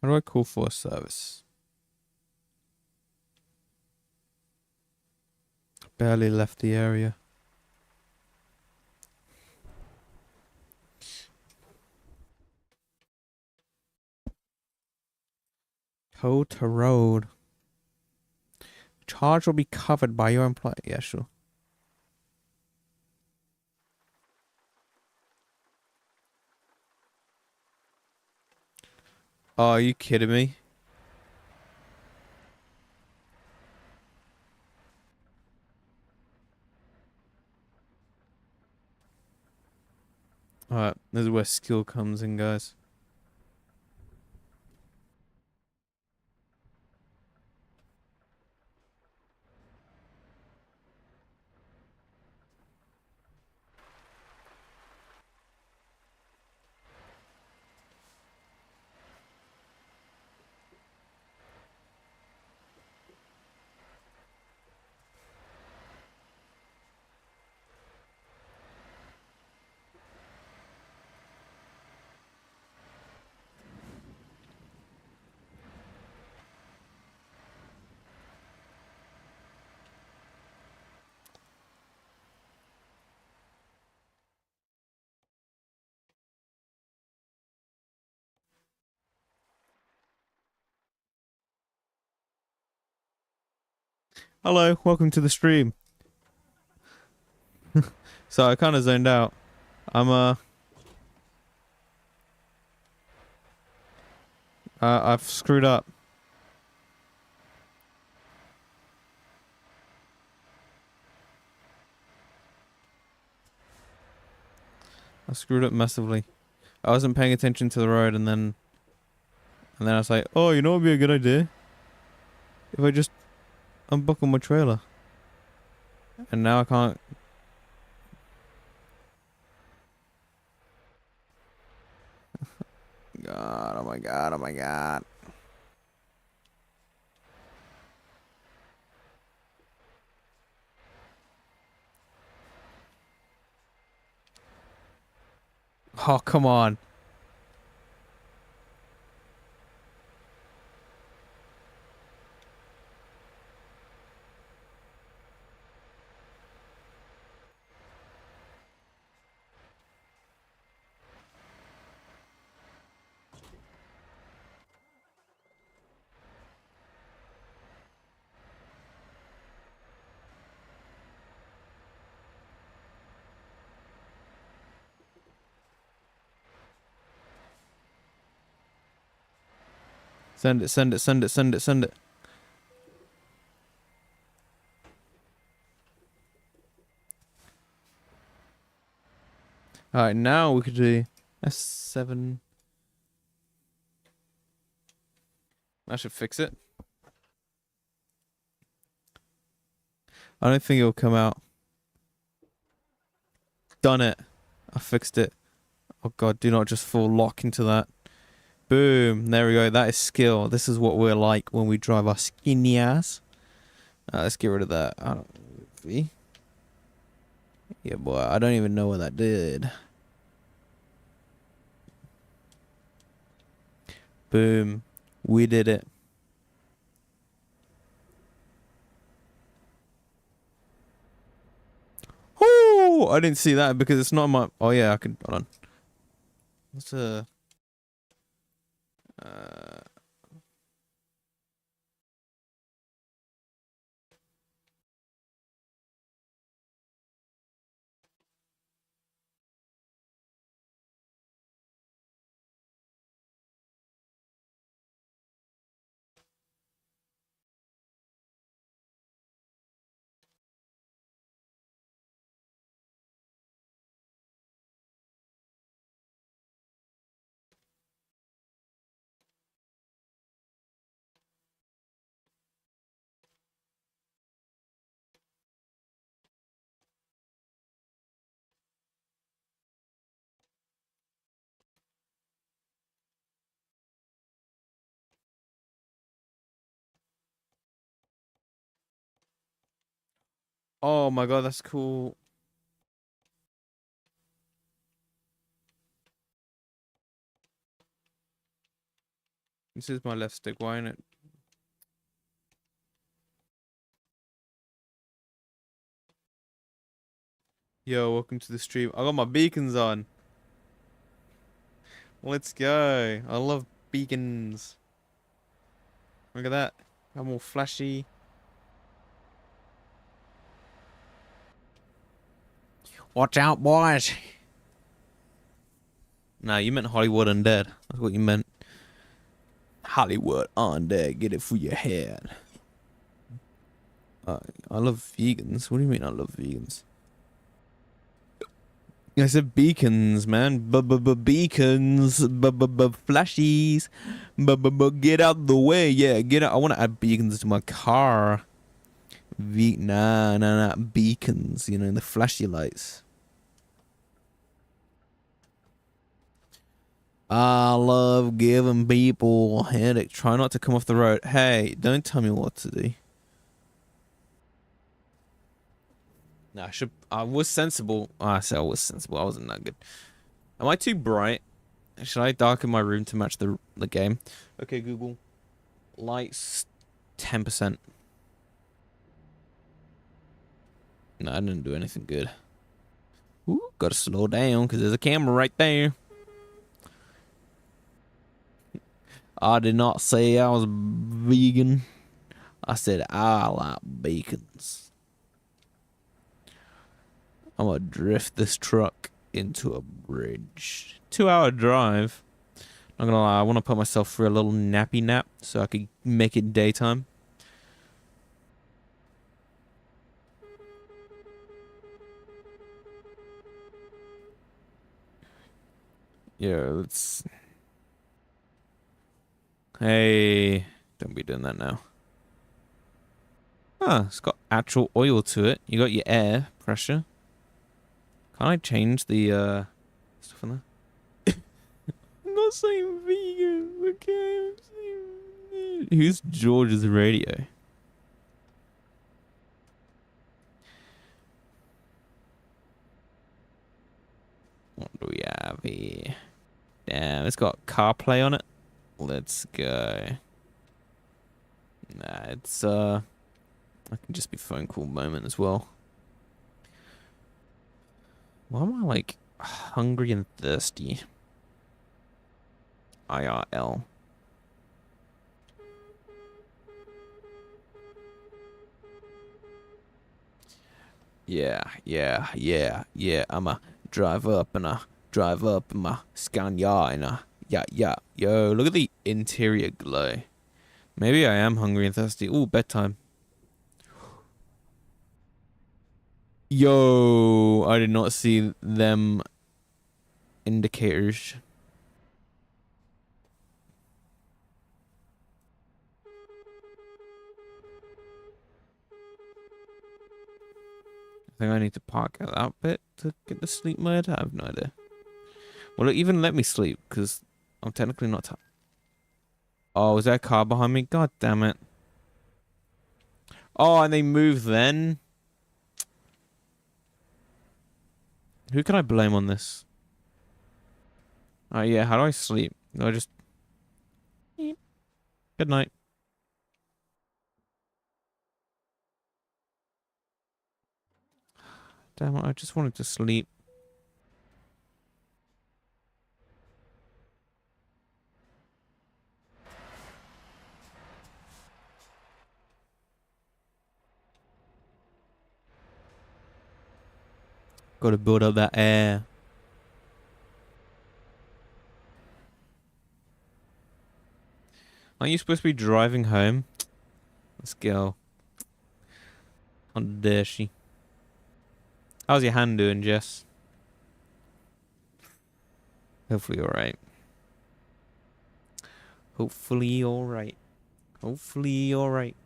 how do I call for a service? Barely left the area. Code to road. Charge will be covered by your employer. Yeah, sure. Oh, are you kidding me? Alright, this is where skill comes in, guys. Hello, welcome to the stream. So I kind of zoned out. I've screwed up. I screwed up massively. I wasn't paying attention to the road, and then I was like, oh, you know what would be a good idea? If I just unbuckle my trailer. And now I can't. God, oh my god, oh my god. Oh, come on. Send it, send it, send it, send it, send it. Alright, now we could do S7. That should fix it. I don't think it'll come out. Done it. I fixed it. Oh god, do not just fall lock into that. Boom. There we go. That is skill. This is what we're like when we drive our skinny ass. Let's get rid of that. V. Yeah, boy. I don't even know what that did. Boom. We did it. Oh, I didn't see that because it's not my. Oh yeah, I can. Hold on. What's uh Oh my god, that's cool. This is my left stick, why ain't it? Yo, welcome to the stream. I got my beacons on. Let's go. I love beacons. Look at that. I'm all flashy. Watch out, boys. Nah, you meant Hollywood Undead. That's what you meant. Hollywood Undead. Get it for your head. I love vegans. What do you mean I love vegans? I said beacons, man. Beacons. Flashies. Get out the way. Yeah, get out. I want to add beacons to my car. Nah. Beacons, you know, the flashy lights. I love giving people a headache. Try not to come off the road. Hey, don't tell me what to do. No, I was sensible. Oh, I said I was sensible. I wasn't that good. Am I too bright? Should I darken my room to match the game? Okay, Google. Lights 10%. No, I didn't do anything good. Ooh, gotta slow down because there's a camera right there. I did not say I was vegan. I said I like bacons. I'm gonna drift this truck into a bridge. 2-hour drive. Not gonna lie, I want to put myself through a little nappy nap so I could make it daytime. Yeah, let's... Hey, don't be doing that now. Ah, it's got actual oil to it. You got your air pressure. Can't I change the stuff on there? I'm not saying vegan, okay? Who's George's radio? What do we have here? Damn, it's got CarPlay on it. Let's go. Nah, it's I can just be phone call moment as well. Why am I like hungry and thirsty? IRL. Yeah. I'ma drive up in my Scania and yeah. Yo, look at the interior glow. Maybe I am hungry and thirsty. Ooh, bedtime. Yo, I did not see them indicators. I think I need to park at that bit to get the sleep mode. I have no idea. Will it even let me sleep? Because I'm technically not tired. Oh, is there a car behind me? God damn it. Oh, and they move then? Who can I blame on this? Oh, yeah, how do I sleep? Do I just... Good night. Damn it, I just wanted to sleep. Gotta build up that air. Aren't you supposed to be driving home? Let's go. How dare she? How's your hand doing, Jess? Hopefully alright. Hopefully alright. Hopefully alright.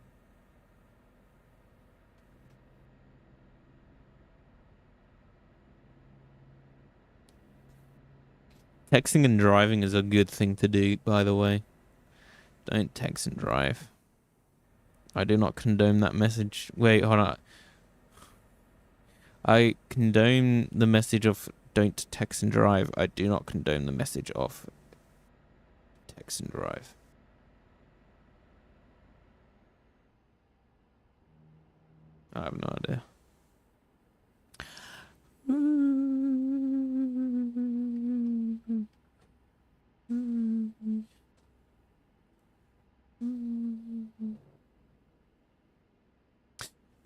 Texting and driving is a good thing to do, by the way. Don't text and drive. I do not condone that message. Wait, hold on. I condone the message of don't text and drive. I do not condone the message of text and drive. I have no idea.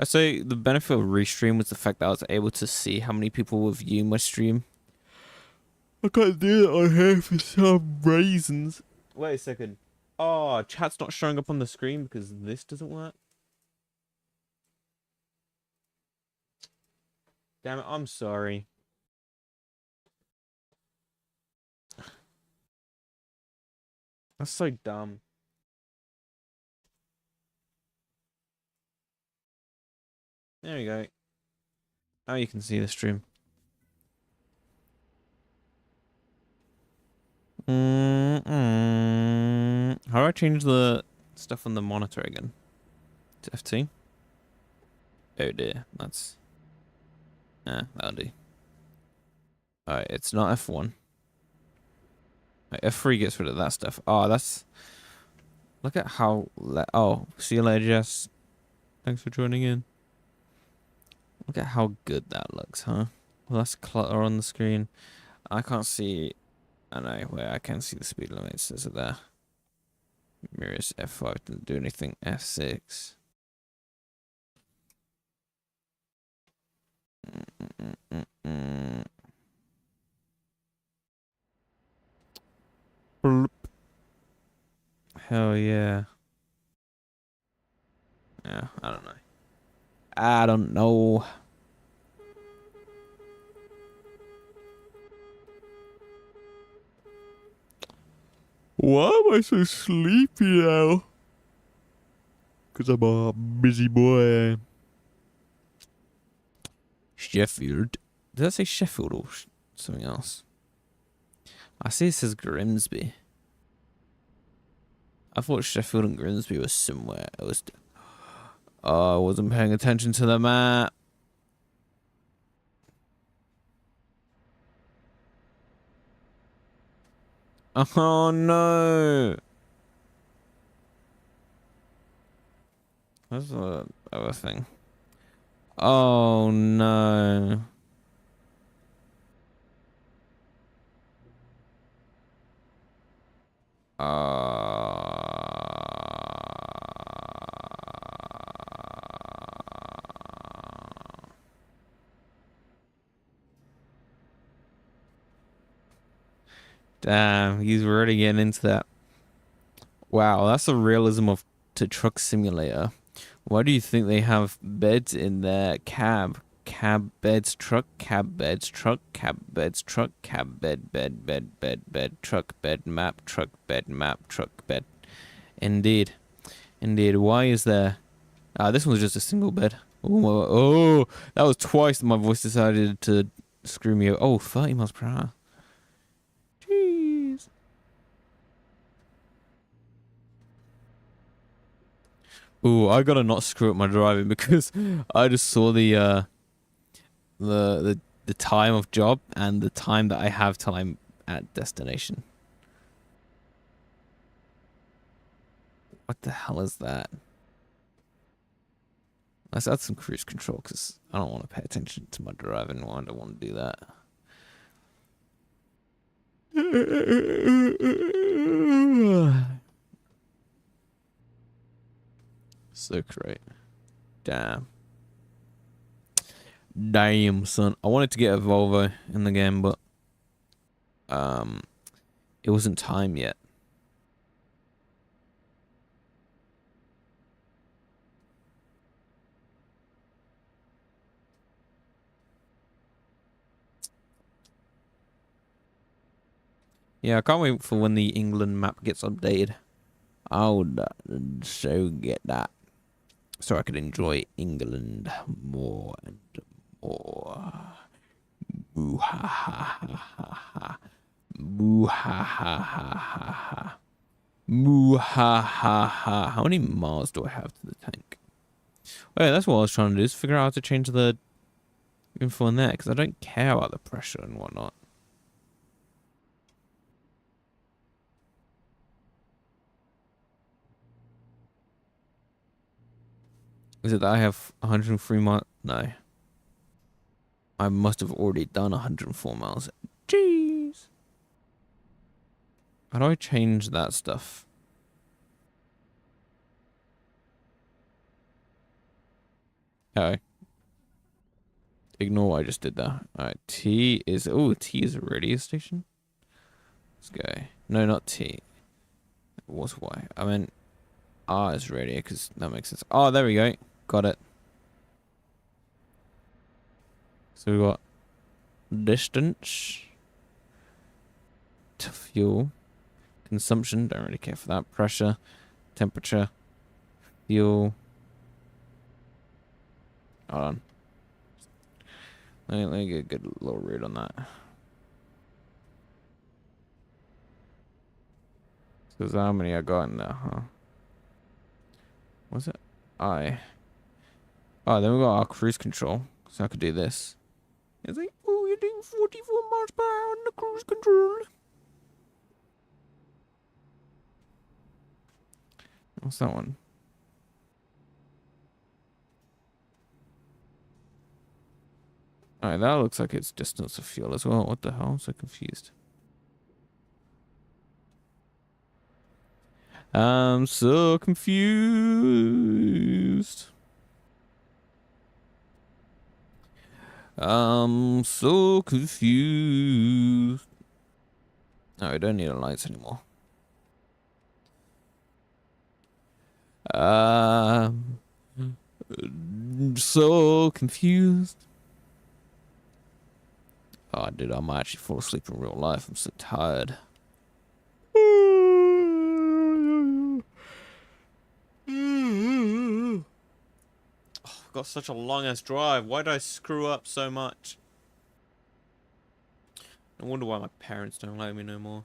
I say the benefit of Restream was the fact that I was able to see how many people were viewing my stream. I can't do that on here for some reasons. Wait a second. Oh, chat's not showing up on the screen because this doesn't work. Damn it, I'm sorry. That's so dumb. There we go. Now you can see the stream. How do I change the stuff on the monitor again? To F2? Oh dear, that's... that'll do. Alright, it's not F1. Right, F3 gets rid of that stuff. Oh, that's... Look at how... Oh, see you later, Jess. Thanks for joining in. Look at how good that looks, huh? Less clutter on the screen. I can't see... I know, where I can see the speed limits. Is it there? Mirrors F5 didn't do anything. F6. Bloop. Hell yeah. Yeah, I don't know. I don't know. Why am I so sleepy now? Because I'm a busy boy. Sheffield. Did I say Sheffield or something else? I see it says Grimsby. I thought Sheffield and Grimsby was somewhere. It was... Oh, I wasn't paying attention to the map. Oh no. That's the other thing. Oh no. Damn, he's really getting into that. Wow, that's the realism of Truck Simulator. Why do you think they have beds in their cab? Cab beds, truck, cab beds, truck, cab beds, truck, cab bed, bed, truck, bed, map, truck, bed, map, truck, bed. Indeed. Indeed. Why is there... this one's just a single bed. Oh, that was twice that my voice decided to screw me over. Oh, 30 miles per hour. Jeez. Ooh, I gotta not screw up my driving because I just saw the time of job and the time that I have till I'm at destination. What the hell is that? Let's add some cruise control because I don't want to pay attention to my driving. I don't want to do that. So great. Damn. Damn, son. I wanted to get a Volvo in the game, but it wasn't time yet. Yeah, I can't wait for when the England map gets updated. I would so get that. So I could enjoy England more and more. Boo ha ha ha ha ha. Boo ha ha ha ha ha. Boo ha ha ha. How many miles do I have to the tank? Wait, that's what I was trying to do, is figure out how to change the info on that because I don't care about the pressure and whatnot. Is it that I have 103 miles? No. I must have already done 104 miles. Jeez. How do I change that stuff? Oh. Ignore what I just did there. Alright, T is... Oh, T is a radio station? Let's go. No, not T. What's Y? I meant R is radio, because that makes sense. Oh, there we go. Got it. So we got distance to fuel. Consumption, don't really care for that. Pressure, temperature, fuel. Hold on. Let me get a good little read on that. Because how many I got in there, huh? Was it? I. Oh, then we got our cruise control. So I could do this. It's like, oh, you're doing 44 miles per hour on the cruise control. What's that one? Alright, that looks like it's distance of fuel as well. What the hell? I'm so confused. I'm so confused. I'm so confused. No, I don't need the lights anymore. So confused. Oh, dude, I might actually fall asleep in real life. I'm so tired. Oh, I've got such a long ass drive. Why did I screw up so much? I wonder why my parents don't like me no more.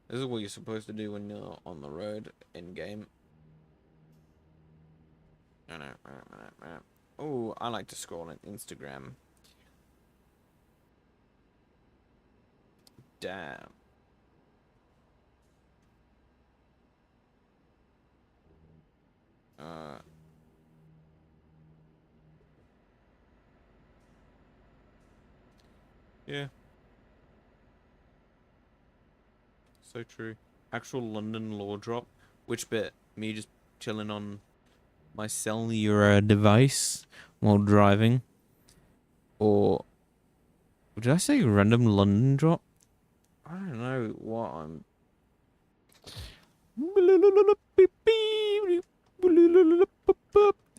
This is what you're supposed to do when you're on the road in game. Oh, I like to scroll on Instagram. Damn. Yeah. So true. Actual London law drop. Which bit? Me just chilling on my cellular device while driving? Or did I say random London drop? I don't know what I'm...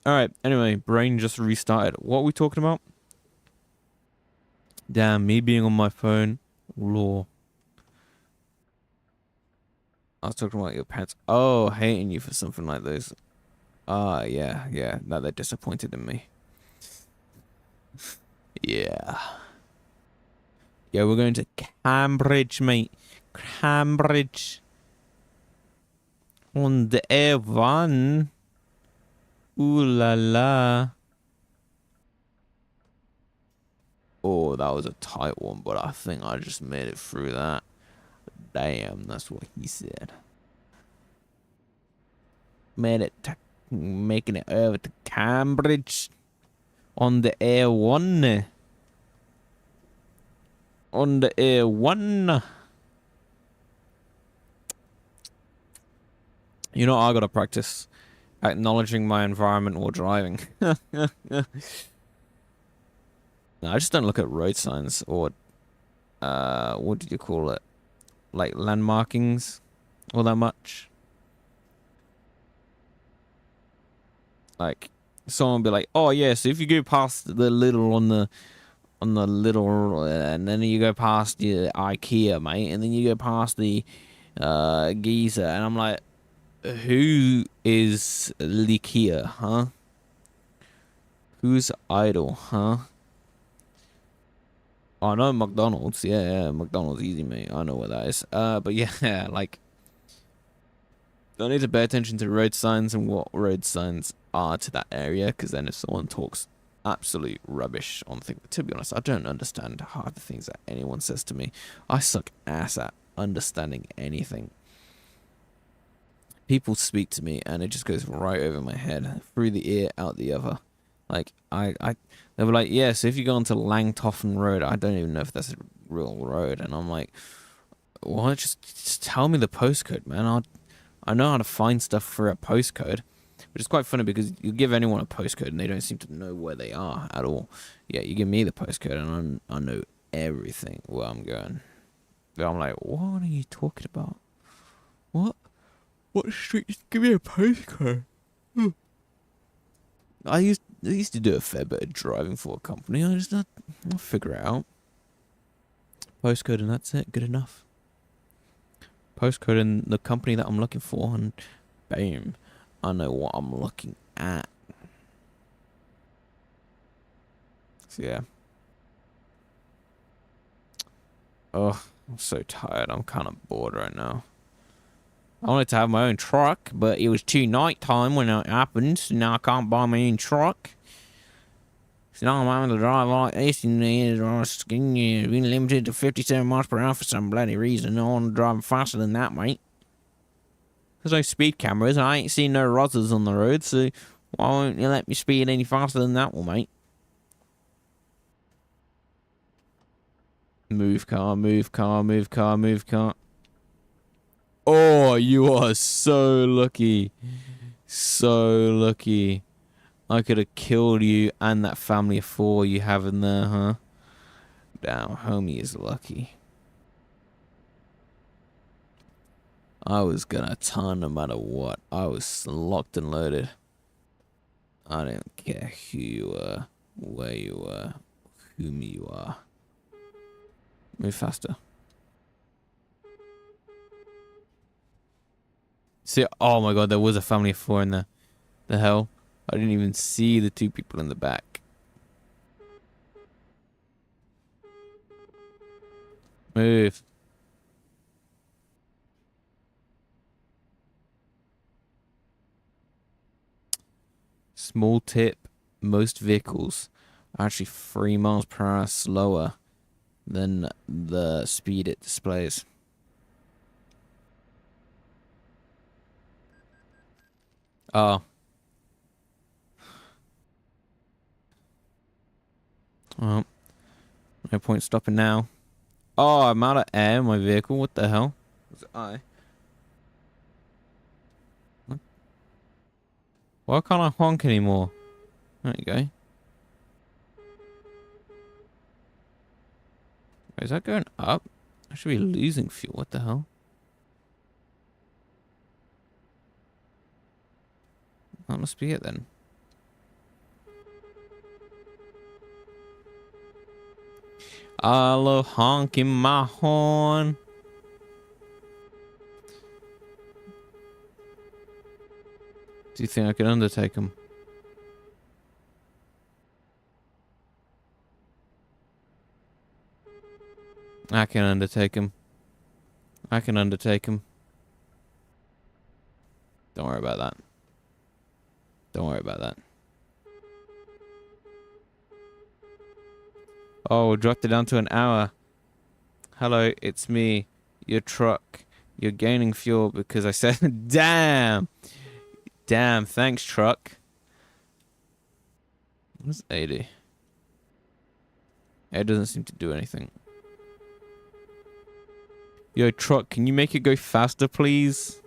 Alright, anyway, brain just restarted. What are we talking about? Damn, me being on my phone. Law. I was talking about your parents. Oh, hating you for something like this. Ah, yeah, yeah. Now they're disappointed in me. Yeah. Yeah, we're going to Cambridge, mate. Cambridge. On the A1. Ooh la la. Oh, that was a tight one, but I think I just made it through that. Damn, that's what he said. Making it over to Cambridge on the A1. On the A1. You know, I gotta practice acknowledging my environment while driving. No, I just don't look at road signs or, what did you call it? Like landmarkings all that much. Like, someone will be like, oh yeah, so if you go past the little on the little, and then you go past the IKEA, mate, and then you go past the Giza, and I'm like, who is Likia, huh? Who's Idol, huh? Oh, I know McDonald's. Yeah, McDonald's easy, mate. I know what that is. But yeah, like, I need to pay attention to road signs and what road signs are to that area, because then if someone talks absolute rubbish on things, to be honest, I don't understand half the things that anyone says to me. I suck ass at understanding anything. People speak to me and it just goes right over my head, through the ear, out the other. Like, they were like, yeah, so if you go onto Langtoffen Road, I don't even know if that's a real road. And I'm like, well, just tell me the postcode, man. I know how to find stuff for a postcode. Which is quite funny because you give anyone a postcode and they don't seem to know where they are at all. Yeah, you give me the postcode and I know everything where I'm going. But I'm like, what are you talking about? What? What street? Just give me a postcode. I used to do a fair bit of driving for a company. I'll figure it out. Postcode and that's it. Good enough. Postcode and the company that I'm looking for, and boom, I know what I'm looking at. So yeah. Oh, I'm so tired. I'm kind of bored right now. I wanted to have my own truck, but it was too nighttime when it happened, so now I can't buy my own truck. So now I'm having to drive like this, and being limited to 57 miles per hour for some bloody reason. I want to drive faster than that, mate. There's no speed cameras, and I ain't seen no rozzers on the road, so why won't you let me speed any faster than that one, mate? Move car, move car, move car, move car. Oh, you are so lucky. So lucky. I could have killed you and that family of 4 you have in there, huh? Damn, homie is lucky. I was gonna turn no matter what. I was locked and loaded. I don't care who you are, where you are, whom you are. Move faster. See, oh my god, there was a family of 4 in there. The hell? I didn't even see the 2 people in the back. Move. Small tip, most vehicles are actually 3 miles per hour slower than the speed it displays. Oh. Well, no point stopping now. Oh, I'm out of air in my vehicle. What the hell? Was it I? What? Why can't I honk anymore? There you go. Is that going up? I should be losing fuel. What the hell? That must be it then. I love honking my horn. Do you think I can undertake him? I can undertake him. I can undertake him. Don't worry about that. Don't worry about that. Oh, dropped it down to an hour. Hello, it's me, your truck. You're gaining fuel because I said, damn. Damn, thanks, truck. What's 80? It doesn't seem to do anything. Yo, truck, can you make it go faster, please?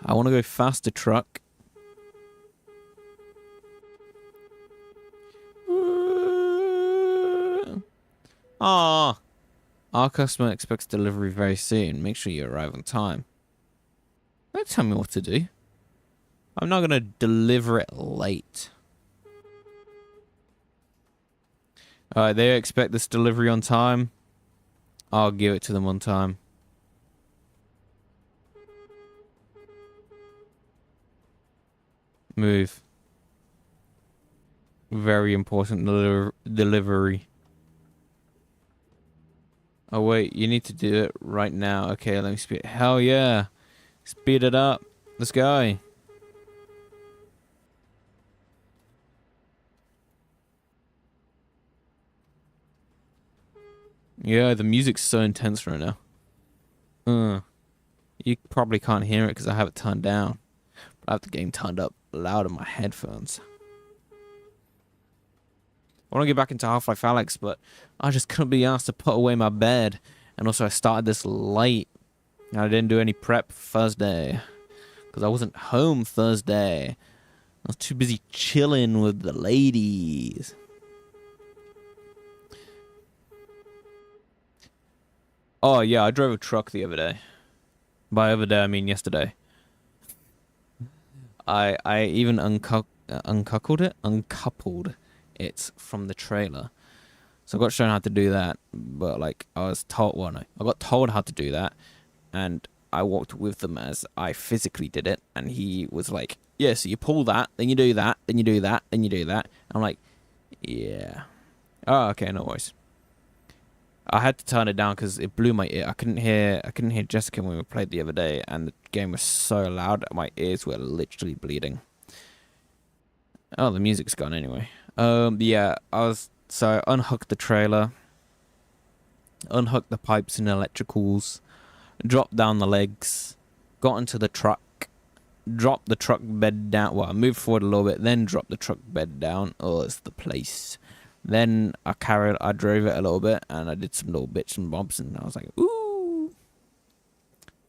I want to go faster, truck. Ah, our customer expects delivery very soon. Make sure you arrive on time. Don't tell me what to do. I'm not going to deliver it late. Alright, they expect this delivery on time. I'll give it to them on time. Move. Very important delivery. Oh wait, you need to do it right now. Okay, let me speak. Hell yeah. Speed it up. Let's go. Yeah, the music's so intense right now. You probably can't hear it because I have it turned down. But I have the game turned up loud in my headphones. I want to get back into Half-Life Alyx, but I just couldn't be asked to put away my bed. And also I started this late. And I didn't do any prep Thursday. Because I wasn't home Thursday. I was too busy chilling with the ladies. Oh yeah, I drove a truck the other day. By other day, I mean yesterday. I even uncoupled it from the trailer. So I got shown how to do that, but like I was told, well, no, I got told how to do that, and I walked with them as I physically did it, and he was like, "Yeah, so you pull that, then you do that, then you do that, then you do that." I'm like, "Yeah, oh, okay, no worries." I had to turn it down because it blew my ear. I couldn't hear Jessica when we played the other day, and the game was so loud that my ears were literally bleeding. Oh, the music's gone anyway. Yeah, I unhooked the trailer, unhooked the pipes and electricals, dropped down the legs, got into the truck, dropped the truck bed down. Well, I moved forward a little bit, then dropped the truck bed down. Oh, it's the place. Then I drove it a little bit, and I did some little bits and bobs, and I was like, ooh,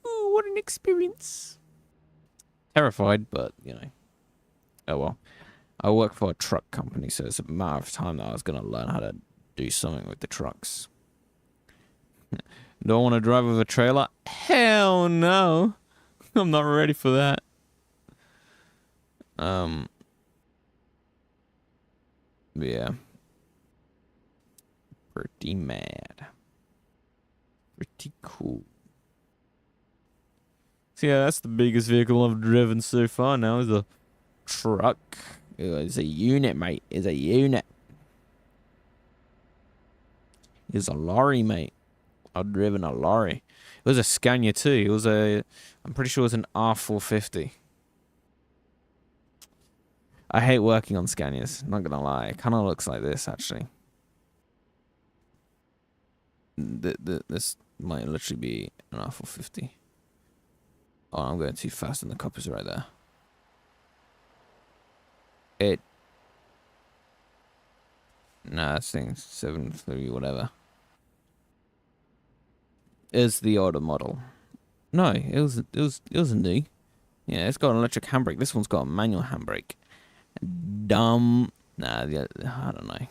what an experience. Terrified, but, you know, oh well. I work for a truck company, so it's a matter of time that I was going to learn how to do something with the trucks. Do I want to drive with a trailer? Hell no. I'm not ready for that. Yeah. Pretty mad. Pretty cool. So yeah, that's the biggest vehicle I've driven so far now is a truck. It's a unit, mate. It's a unit. It's a lorry, mate. I've driven a lorry. It was a Scania too. It was I'm pretty sure it was an R450. I hate working on Scanias, not gonna lie. It kind of looks like this, actually. This might literally be an R450. Oh, I'm going too fast and the cop is right there. Nah, this thing's 730 whatever. Is the older model. No, it was new. Yeah, it's got an electric handbrake. This one's got a manual handbrake. Dumb. Nah, I don't know.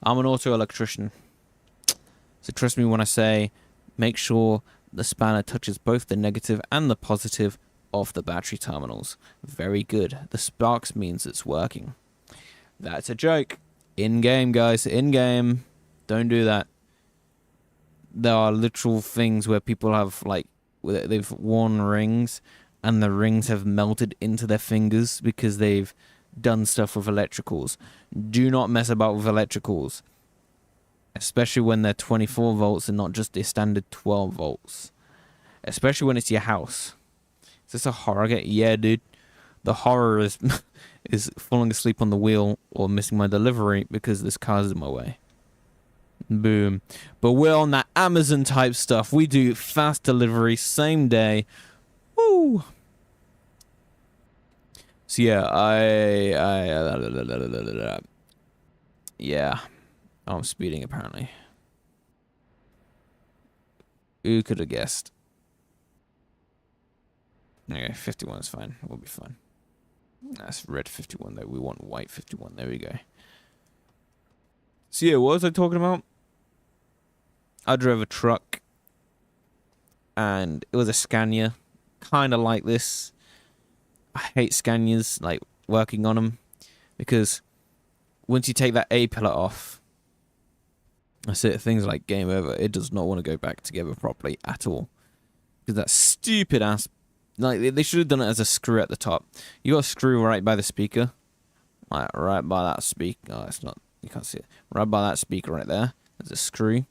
I'm an auto electrician. So trust me when I say make sure the spanner touches both the negative and the positive of the battery terminals. Very good. The sparks means it's working. That's a joke. In-game, guys. In-game. Don't do that. There are literal things where people have, like, they've worn rings and the rings have melted into their fingers because they've done stuff with electricals. Do not mess about with electricals. Especially when they're 24 volts and not just the standard 12 volts. Especially when it's your house. Is this a horror game? Yeah, dude. The horror is is falling asleep on the wheel or missing my delivery because this car's in my way. Boom. But we're on that Amazon type stuff. We do fast delivery, same day. Woo! So yeah, yeah. Oh, I'm speeding apparently. Who could have guessed? Okay, 51 is fine. We'll be fine. That's red 51 though. We want white 51. There we go. So yeah, what was I talking about? I drove a truck. And it was a Scania. Kind of like this. I hate Scanias, like, working on them. Because once you take that A-pillar off, that's it. Things like game over. It does not want to go back together properly at all. Because that stupid ass... Like, they should have done it as a screw at the top. You got a screw right by the speaker. Like, right by that speaker. Oh, it's not... You can't see it. Right by that speaker right there. There's a screw.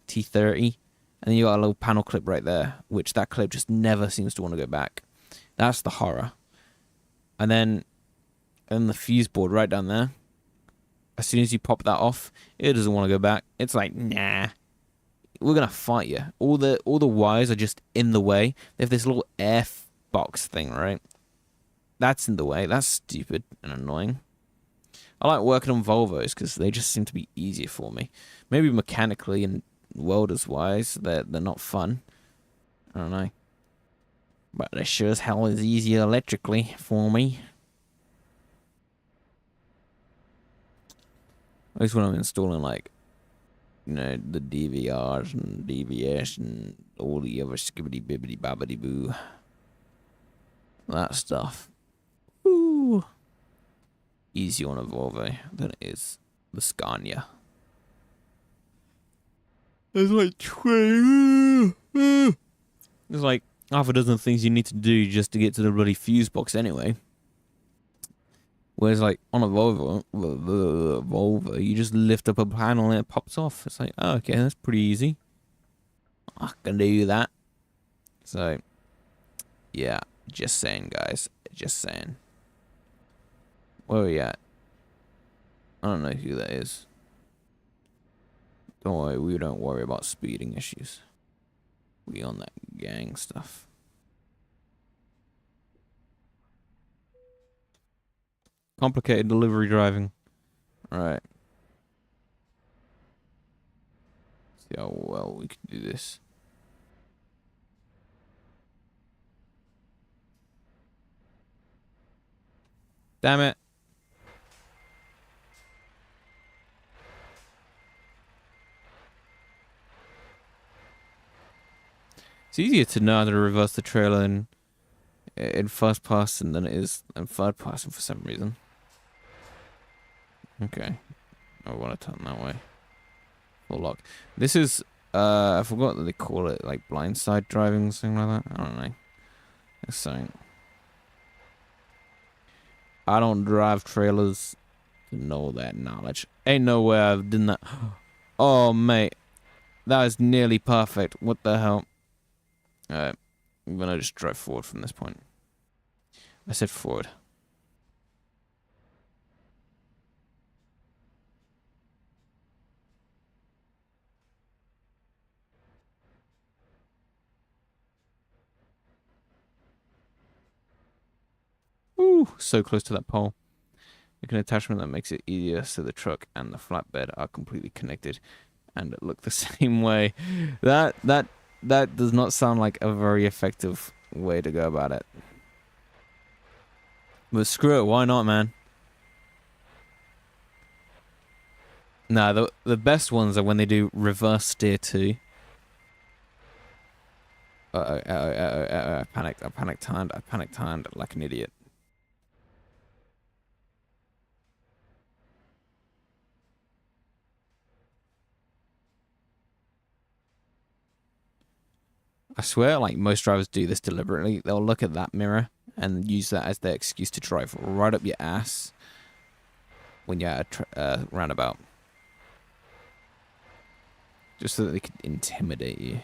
T30. And then you got a little panel clip right there, which that clip just never seems to want to go back. That's the horror. And then the fuse board right down there. As soon as you pop that off, it doesn't want to go back. It's like, nah, we're gonna fight you. All the wires are just in the way. They have this little air box thing, right? That's in the way. That's stupid and annoying. I like working on Volvos because they just seem to be easier for me. Maybe mechanically and welders wise, they're not fun. I don't know. But they sure as hell is easier electrically for me. At least when I'm installing, like, you know, the DVRs and DVS and all the other skibbity bibbity babbity boo. That stuff. Ooh. Easier on a Volvo than it is the Scania. There's like 20. There's like half a dozen things you need to do just to get to the bloody fuse box anyway. Whereas, like, on a Volvo, you just lift up a panel and it pops off. It's like, oh, okay, that's pretty easy. I can do that. So, yeah, just saying, guys. Just saying. Where are we at? I don't know who that is. Don't worry, we don't worry about speeding issues. We on that gang stuff. Complicated delivery driving. Alright. See how well we can do this. Damn it. It's easier to know how to reverse the trailer in first person than it is in third person for some reason. Okay. I want to turn that way. Full lock. This is, I forgot that they call it, like, blindside driving, something like that. I don't know. It's something. I don't drive trailers to know that knowledge. Ain't no way I've done that. Oh, mate. That is nearly perfect. What the hell? Alright. I'm gonna just drive forward from this point. I said forward. Ooh, so close to that pole. Make an attachment that makes it easier so the truck and the flatbed are completely connected and look the same way. That does not sound like a very effective way to go about it. But screw it, why not, man? Nah, the best ones are when they do reverse steer too. I panic turned like an idiot. I swear, like, most drivers do this deliberately. They'll look at that mirror and use that as their excuse to drive right up your ass when you're at a roundabout. Just so that they can intimidate you.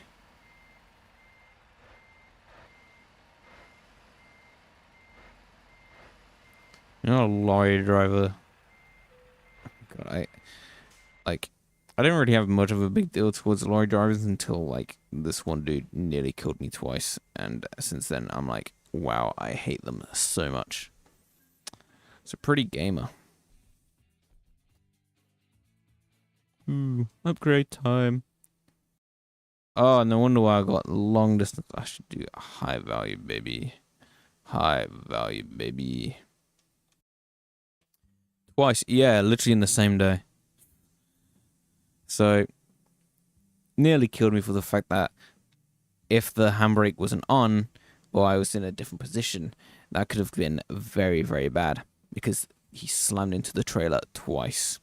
You're not a lorry driver. God, I didn't really have much of a big deal towards lorry drivers until, like, this one dude nearly killed me twice. And since then, I'm like, wow, I hate them so much. It's a pretty gamer. Ooh, upgrade time. Oh, no wonder why I got long distance. I should do high value, baby. High value, baby. Twice. Yeah, literally in the same day. So, nearly killed me for the fact that if the handbrake wasn't on, or I was in a different position, that could have been very, very bad. Because he slammed into the trailer twice.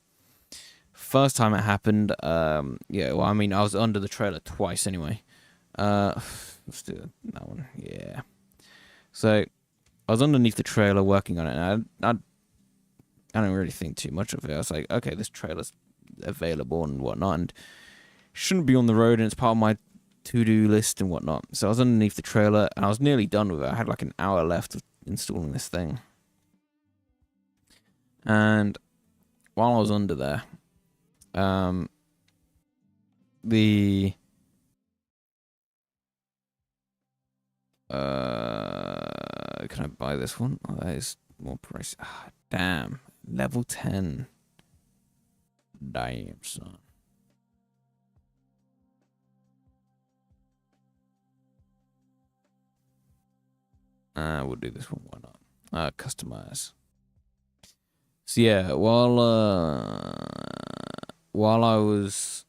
First time it happened, yeah, well, I mean, I was under the trailer twice anyway. Let's do that one, yeah. So, I was underneath the trailer working on it, and I don't really think too much of it. I was like, okay, this trailer's available and whatnot, and shouldn't be on the road, and it's part of my to-do list and whatnot. So I was underneath the trailer and I was nearly done with it. I had like an hour left of installing this thing. And while I was under there, the can I buy this one? Oh, that is more pricey. Ah, damn. Level 10. Damn, son. We'll do this one. Why not? Customize. So yeah, while I was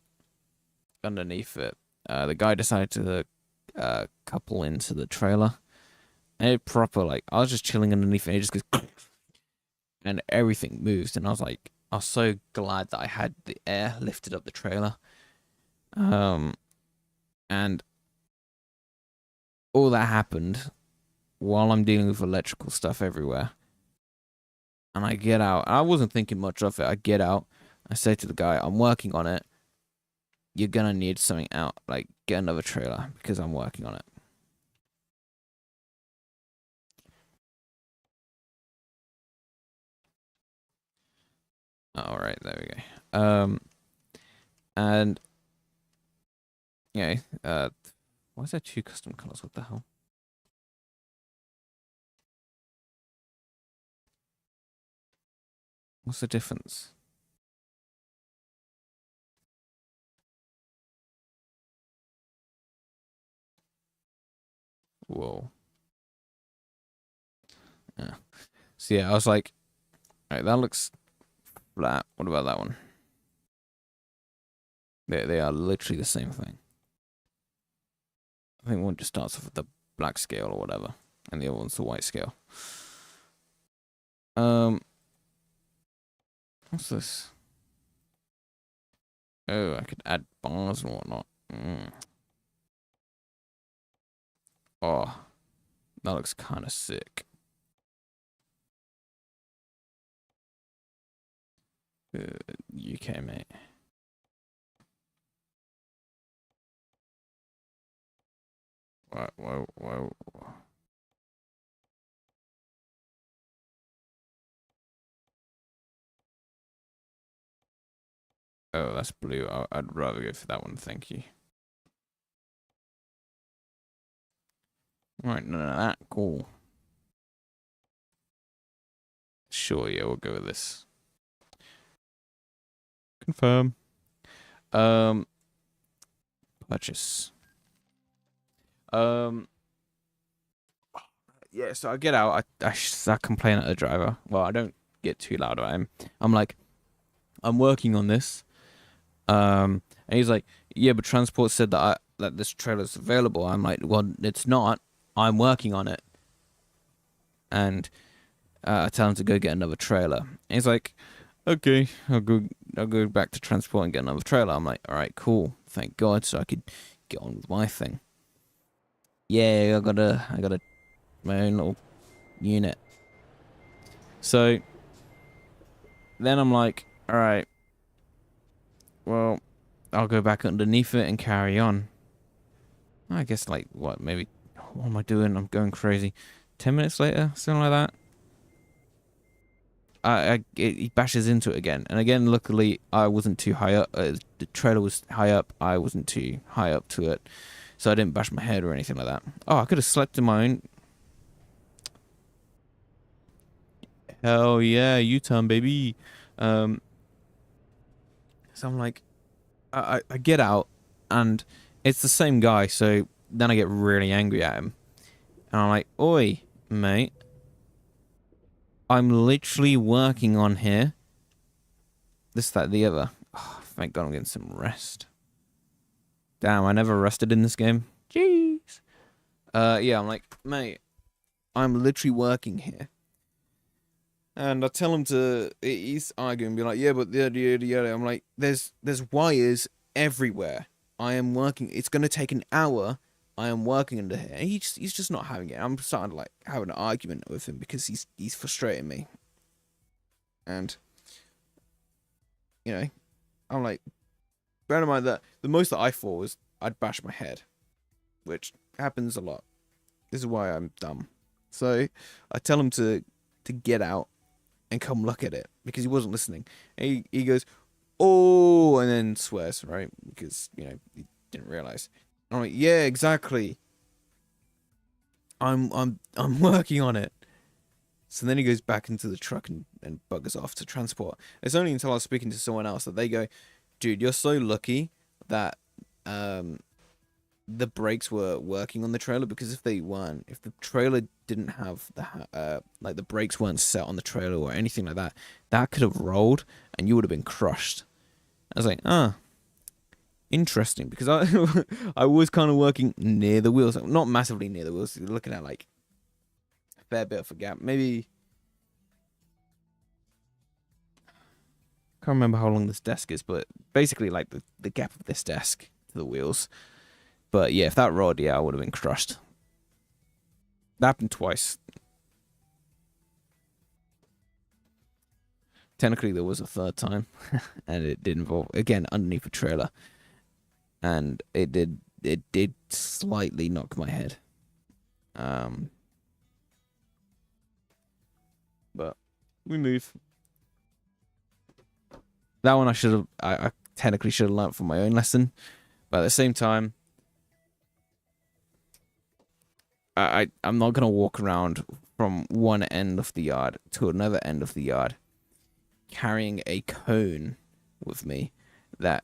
underneath it, the guy decided to couple into the trailer. And it proper, like, I was just chilling underneath it, and it just goes and everything moves, and I was so glad that I had the air lifted up the trailer. And all that happened while I'm dealing with electrical stuff everywhere. And I get out. I wasn't thinking much of it. I get out. I say to the guy, I'm working on it. You're gonna need something out. Like, get another trailer because I'm working on it. All right, there we go. And yeah, why is there 2 custom colors? What the hell? What's the difference? Whoa. Yeah. So yeah, I was like, all right, that looks flat. What about that one? They are literally the same thing. I think one just starts off with the black scale or whatever, and the other one's the white scale. What's this? Oh, I could add bars and whatnot. Oh, that looks kind of sick. UK, mate. Whoa. Oh, that's blue. I'd rather go for that one, thank you. Right, none of that. Cool. Sure, yeah, we'll go with this. Confirm. Purchase. Yeah, so I get out. I complain at the driver. Well, I don't get too loud about him. I'm like, I'm working on this. And he's like, yeah, but transport said that this trailer's available. I'm like, well, it's not. I'm working on it. And I tell him to go get another trailer. And he's like, okay, I'll go back to transport and get another trailer. I'm like, all right, cool. Thank God, so I could get on with my thing. Yeah, I got my own little unit. So then I'm like, all right, well, I'll go back underneath it and carry on. I guess, like, what, maybe, what am I doing? I'm going crazy. 10 minutes later, something like that. He bashes into it again. And again, luckily, I wasn't too high up. The trailer was high up. I wasn't too high up to it. So I didn't bash my head or anything like that. Oh, I could have slept in my own. Hell yeah, U-turn, baby. So I'm like, I get out, and it's the same guy. So then I get really angry at him, and I'm like, "Oi, mate, I'm literally working on here. This, that, the other. Oh, thank God I'm getting some rest. Damn, I never rested in this game. Jeez. Yeah, I'm like, mate, I'm literally working here." And I tell him to. He's arguing, be like, "Yeah, but yada." I'm like, "There's wires everywhere. I am working. It's gonna take an hour. I am working under here." And he's just not having it. I'm starting to like have an argument with him because he's frustrating me. And you know, I'm like, bear in mind that the most that I thought was I'd bash my head. which happens a lot. This is why I'm dumb. So I tell him to get out and come look at it because he wasn't listening. And he goes, "Oh," and then swears, right? Because, you know, he didn't realize. I'm like, "Yeah, exactly. I'm working on it." So then he goes back into the truck and buggers off to transport. It's only until I was speaking to someone else that they go, "Dude, you're so lucky that the brakes were working on the trailer, because if they weren't, if the trailer didn't have the like the brakes weren't set on the trailer or anything like that, that could have rolled and you would have been crushed." I was like, interesting, because I was kind of working near the wheels, not massively near the wheels. You're looking at like a fair bit of a gap, maybe. Can't remember how long this desk is, but basically like the gap of this desk to the wheels. But yeah, if that rolled, yeah, I would have been crushed. That happened twice. Technically, there was a third time, and it did involve, again, underneath a trailer, and it did slightly knock my head. But we move. That one I technically should have learned from my own lesson, but at the same time, I'm not gonna walk around from one end of the yard to another end of the yard carrying a cone with me that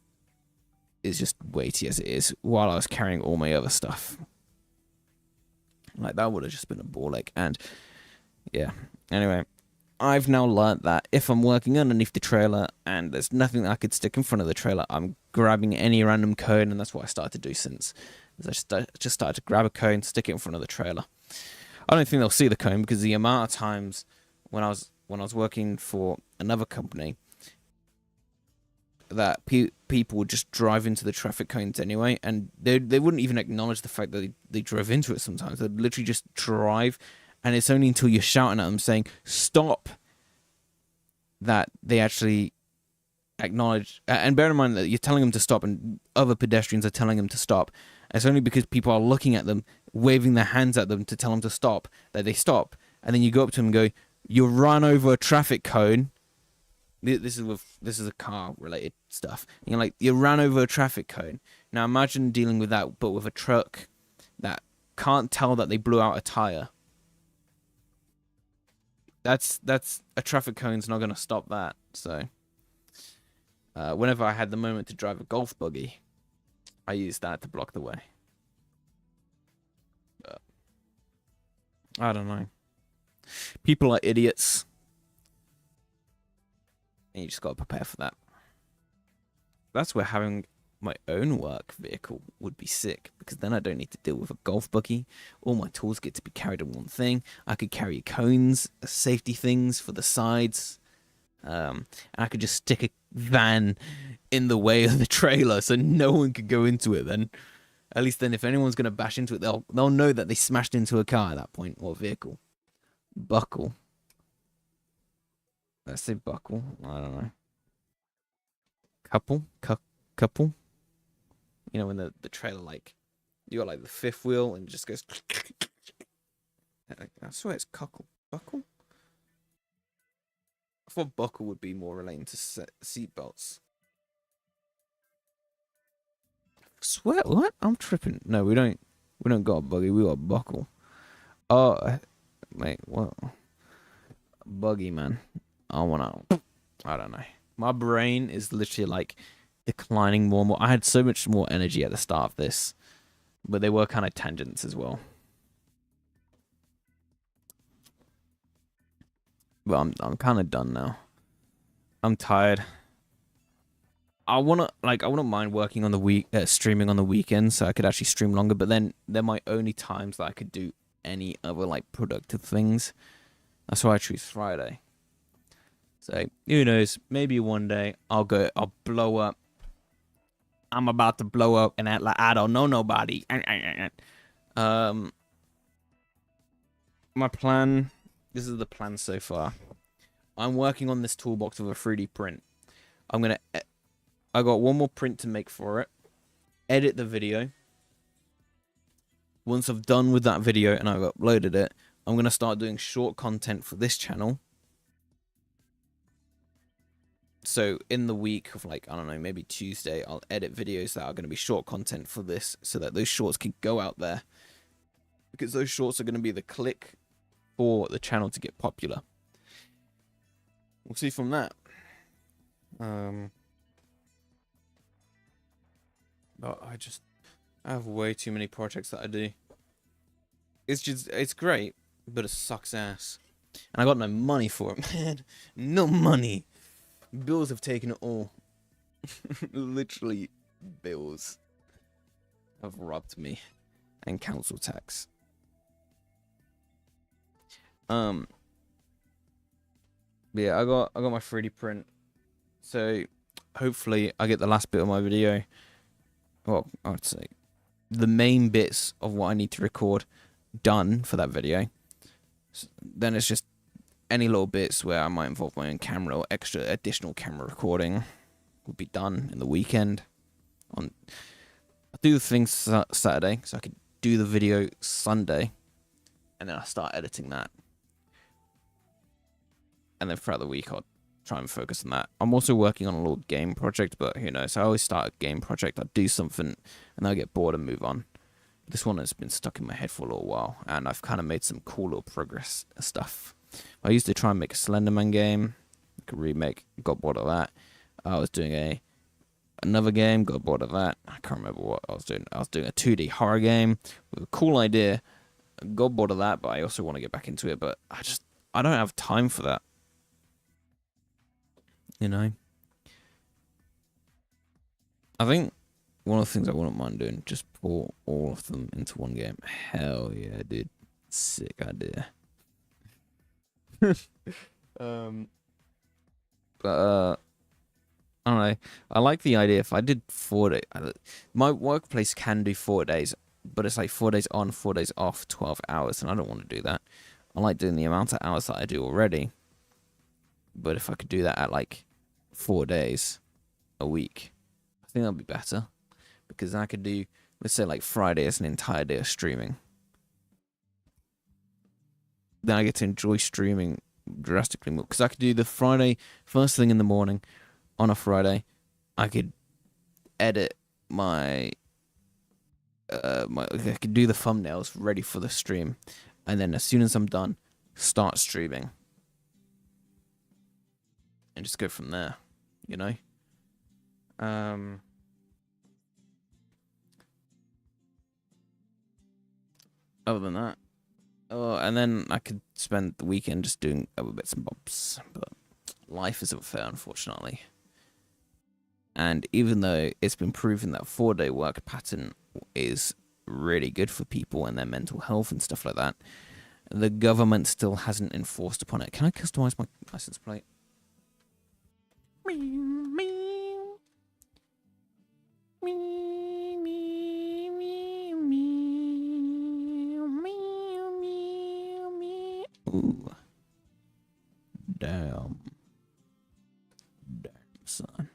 is just weighty as it is, while I was carrying all my other stuff. Like, that would have just been a ball ache. And yeah, anyway, I've now learnt that if I'm working underneath the trailer and there's nothing that I could stick in front of the trailer, I'm grabbing any random cone, and that's what I started to do since. I just started to grab a cone, stick it in front of the trailer. I don't think they'll see the cone, because the amount of times when I was working for another company that people would just drive into the traffic cones anyway, and they wouldn't even acknowledge the fact that they drove into it sometimes. They'd literally just drive, and it's only until you're shouting at them saying, "Stop," that they actually acknowledge. And bear in mind that you're telling them to stop, and other pedestrians are telling them to stop. It's only because people are looking at them, waving their hands at them to tell them to stop, that they stop. And then you go up to them and go, "You run over a traffic cone." This is a car related stuff. And you're like, "You ran over a traffic cone." Now imagine dealing with that, but with a truck that can't tell that they blew out a tire. That's a traffic cone's not gonna stop that. So whenever I had the moment to drive a golf buggy, I used that to block the way. But I don't know. People are idiots, and you just gotta prepare for that. That's where having my own work vehicle would be sick, because then I don't need to deal with a golf buggy. All my tools get to be carried in one thing. I could carry cones, safety things for the sides, and I could just stick a van in the way of the trailer so no one could go into it. Then at least then if anyone's gonna bash into it, they'll know that they smashed into a car at that point, or a vehicle. Buckle. Let's say buckle. I don't know. Couple. You know, when the trailer, like, you got like the fifth wheel and it just goes. I swear it's cuckle. Buckle? I thought buckle would be more relating to seat belts. Swear, what? I'm tripping. No, we don't got a buggy. We got a buckle. Oh, mate, what? Buggy, man. I don't know. My brain is literally like declining more and more. I had so much more energy at the start of this, but they were kind of tangents as well. But I'm kind of done now. I'm tired. I wouldn't mind working on the streaming on the weekends, so I could actually stream longer. But then they're my only times that I could do any other like productive things. That's why I choose Friday. So who knows? Maybe one day I'll blow up. I'm about to blow up and act like I don't know nobody. My plan. This is the plan so far. I'm working on this toolbox of a 3D print. I got one more print to make for it. Edit the video. once I've done with that video and I've uploaded it, I'm gonna start doing short content for this channel. So in the week of like, I don't know, maybe Tuesday, I'll edit videos that are going to be short content for this so that those shorts can go out there. Because those shorts are going to be the click for the channel to get popular. We'll see from that. But I have way too many projects that I do. It's great, but it sucks ass. And I got no money for it, man. No money. Bills have taken it all. Literally, bills have robbed me. And council tax. Yeah, I got my 3D print. So hopefully I get the last bit of my video. Well, I'd say the main bits of what I need to record done for that video. So then it's just any little bits where I might involve my own camera or extra additional camera recording will be done in the weekend. I do the things Saturday, so I could do the video Sunday, and then I start editing that. And then throughout the week, I'll try and focus on that. I'm also working on a little game project, but who knows? I always start a game project, I do something, and then I get bored and move on. This one has been stuck in my head for a little while, and I've kind of made some cool little progress stuff. I used to try and make a Slenderman game, like a remake, got bored of that. I was doing another game, got bored of that. I can't remember what I was doing. I was doing a 2D horror game with a cool idea. Got bored of that, but I also want to get back into it. But I don't have time for that. You know? I think one of the things I wouldn't mind doing, just pour all of them into one game. Hell yeah, dude. Sick idea. But I don't know. I like the idea. If I did 4 days, my workplace can do 4 days, but it's like 4 days on, 4 days off, 12 hours, and I don't want to do that. I like doing the amount of hours that I do already. But if I could do that at like 4 days a week, I think that'd be better. Because I could do, let's say like Friday as an entire day of streaming. Then I get to enjoy streaming drastically more. Because I could do the Friday, first thing in the morning, on a Friday. I could edit I could do the thumbnails ready for the stream. And then as soon as I'm done, start streaming. And just go from there, you know? Other than that. Oh, and then I could spend the weekend just doing other bits and bobs. But life isn't fair, unfortunately. And even though it's been proven that 4-day work pattern is really good for people and their mental health and stuff like that, the government still hasn't enforced upon it. Can I customize my license plate? Ooh. Damn, son.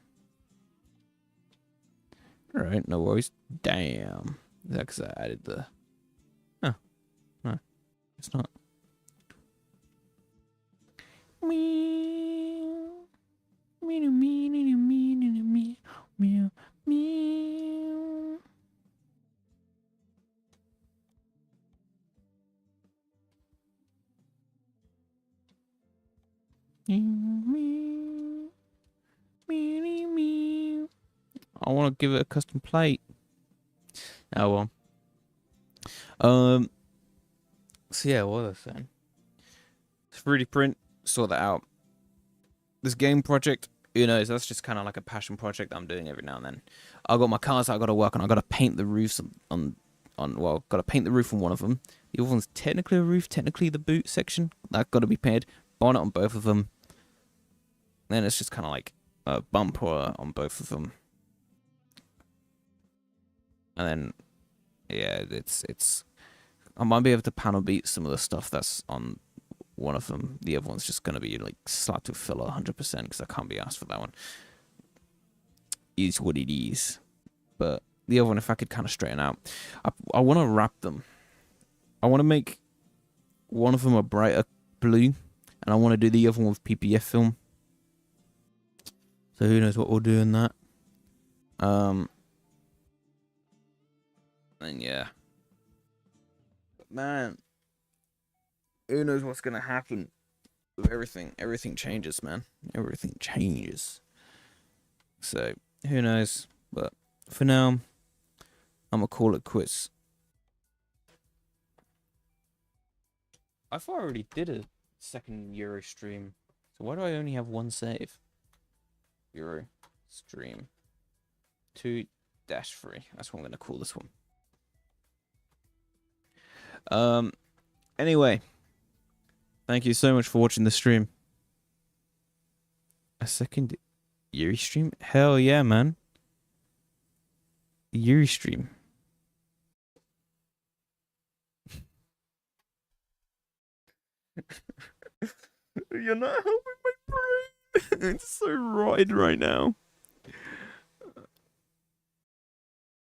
Alright, no worries. Damn. Is that because I added the... Oh. No. It's not. I want to give it a custom plate. Oh well. So yeah, what was I saying? 3D print, sort that out. This game project, who knows? That's just kind of like a passion project that I'm doing every now and then. I got my cars that I got to work on. I got to paint the roofs got to paint the roof on one of them. The other one's technically a roof, technically the boot section. That got to be painted. Bonnet on both of them. Then it's just kind of like a bumper on both of them. And then, yeah, it's. I might be able to panel beat some of the stuff that's on one of them. The other one's just going to be like slapped with filler 100% because I can't be asked for that one. Is what it is. But the other one, if I could kind of straighten out, I want to wrap them. I want to make one of them a brighter blue, and I want to do the other one with PPF film. So who knows what we'll do in that. And yeah. But man, who knows what's gonna happen with everything. Everything changes, man. Everything changes. So who knows? But for now, I'm gonna call it quits. I thought I already did a second Euro stream. So why do I only have one save? Euro stream 2-3. That's what I'm gonna call this one. Anyway, thank you so much for watching the stream. A second Yuri stream? Hell yeah, man. Yuri stream. You're not helping my brain. It's so rotted right now.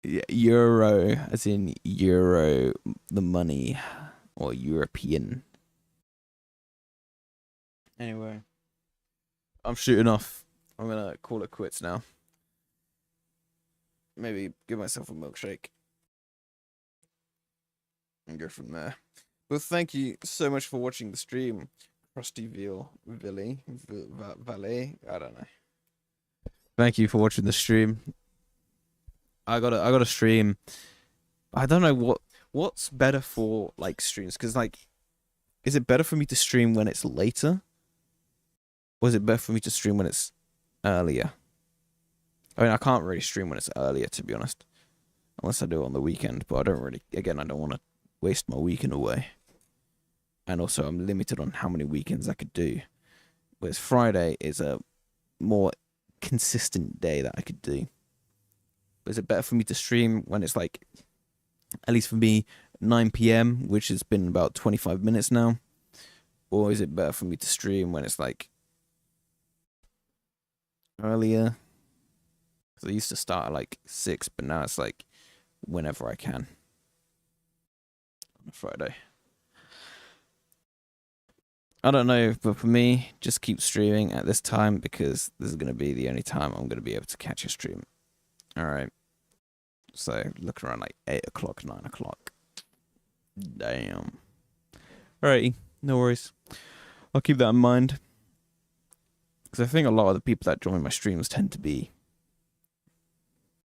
Yeah, Euro, as in Euro, the money, or European. Anyway, I'm shooting off. I'm gonna call it quits now. Maybe give myself a milkshake and go from there. But thank you so much for watching the stream, Krusty Valet. I don't know. Thank you for watching the stream. I got a stream. I don't know what's better for like streams, because like, is it better for me to stream when it's later, or is it better for me to stream when it's earlier? I mean, I can't really stream when it's earlier, to be honest, unless I do it on the weekend. But I don't really. Again, I don't want to waste my weekend away, and also I'm limited on how many weekends I could do. Whereas Friday is a more consistent day that I could do. Is it better for me to stream when it's like, at least for me, 9 p.m., which has been about 25 minutes now? Or is it better for me to stream when it's like earlier? Because I used to start at like 6, but now it's like whenever I can on a Friday. I don't know, but for me, just keep streaming at this time, because this is going to be the only time I'm going to be able to catch a stream. Alright. So, looking around like 8 o'clock, 9 o'clock. Damn. Alrighty, no worries. I'll keep that in mind. Because I think a lot of the people that join my streams tends to be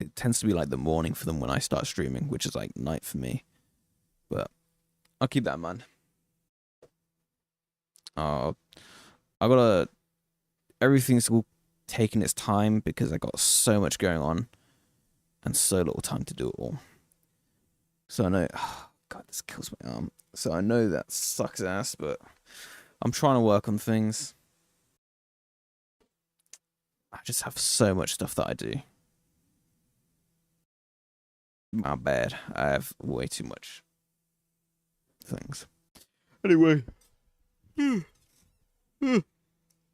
like the morning for them when I start streaming, which is like night for me. But I'll keep that in mind. Everything's all taking its time because I got so much going on and so little time to do it all. So I know, God, this kills my arm. So I know that sucks ass, but I'm trying to work on things. I just have so much stuff that I do. My bad. I have way too much things. Anyway.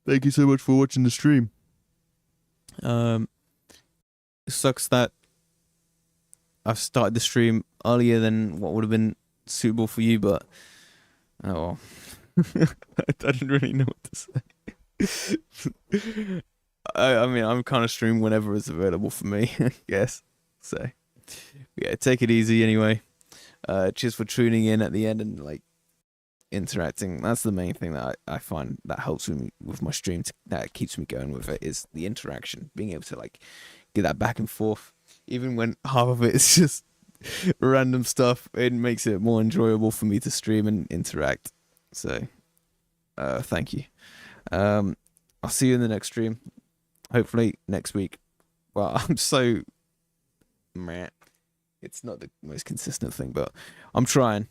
Thank you so much for watching the stream. It sucks that I've started the stream earlier than what would have been suitable for you, but oh well. I didn't really know what to say. I mean, I'm kind of streaming whenever it's available for me, I guess. So, yeah, take it easy anyway. Cheers for tuning in at the end and like interacting. That's the main thing that I find that helps me with my stream, that keeps me going with it, is the interaction, being able to like get that back and forth, even when half of it is just random stuff. It makes it more enjoyable for me to stream and interact. So thank you. I'll see you in the next stream, hopefully next week. Well, I'm so meh. It's not the most consistent thing, but I'm trying.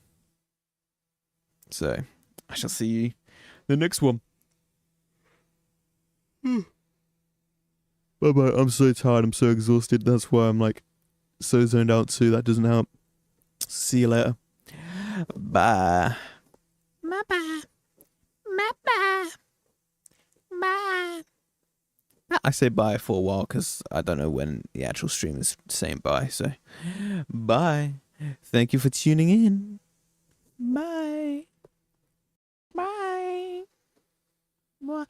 So, I shall see you the next one. Bye-bye. I'm so tired. I'm so exhausted. That's why I'm like so zoned out too. That doesn't help. See you later. Bye. Bye-bye. Bye-bye. Bye. I say bye for a while because I don't know when the actual stream is saying bye. So, bye. Thank you for tuning in. Bye. Bye. Bye.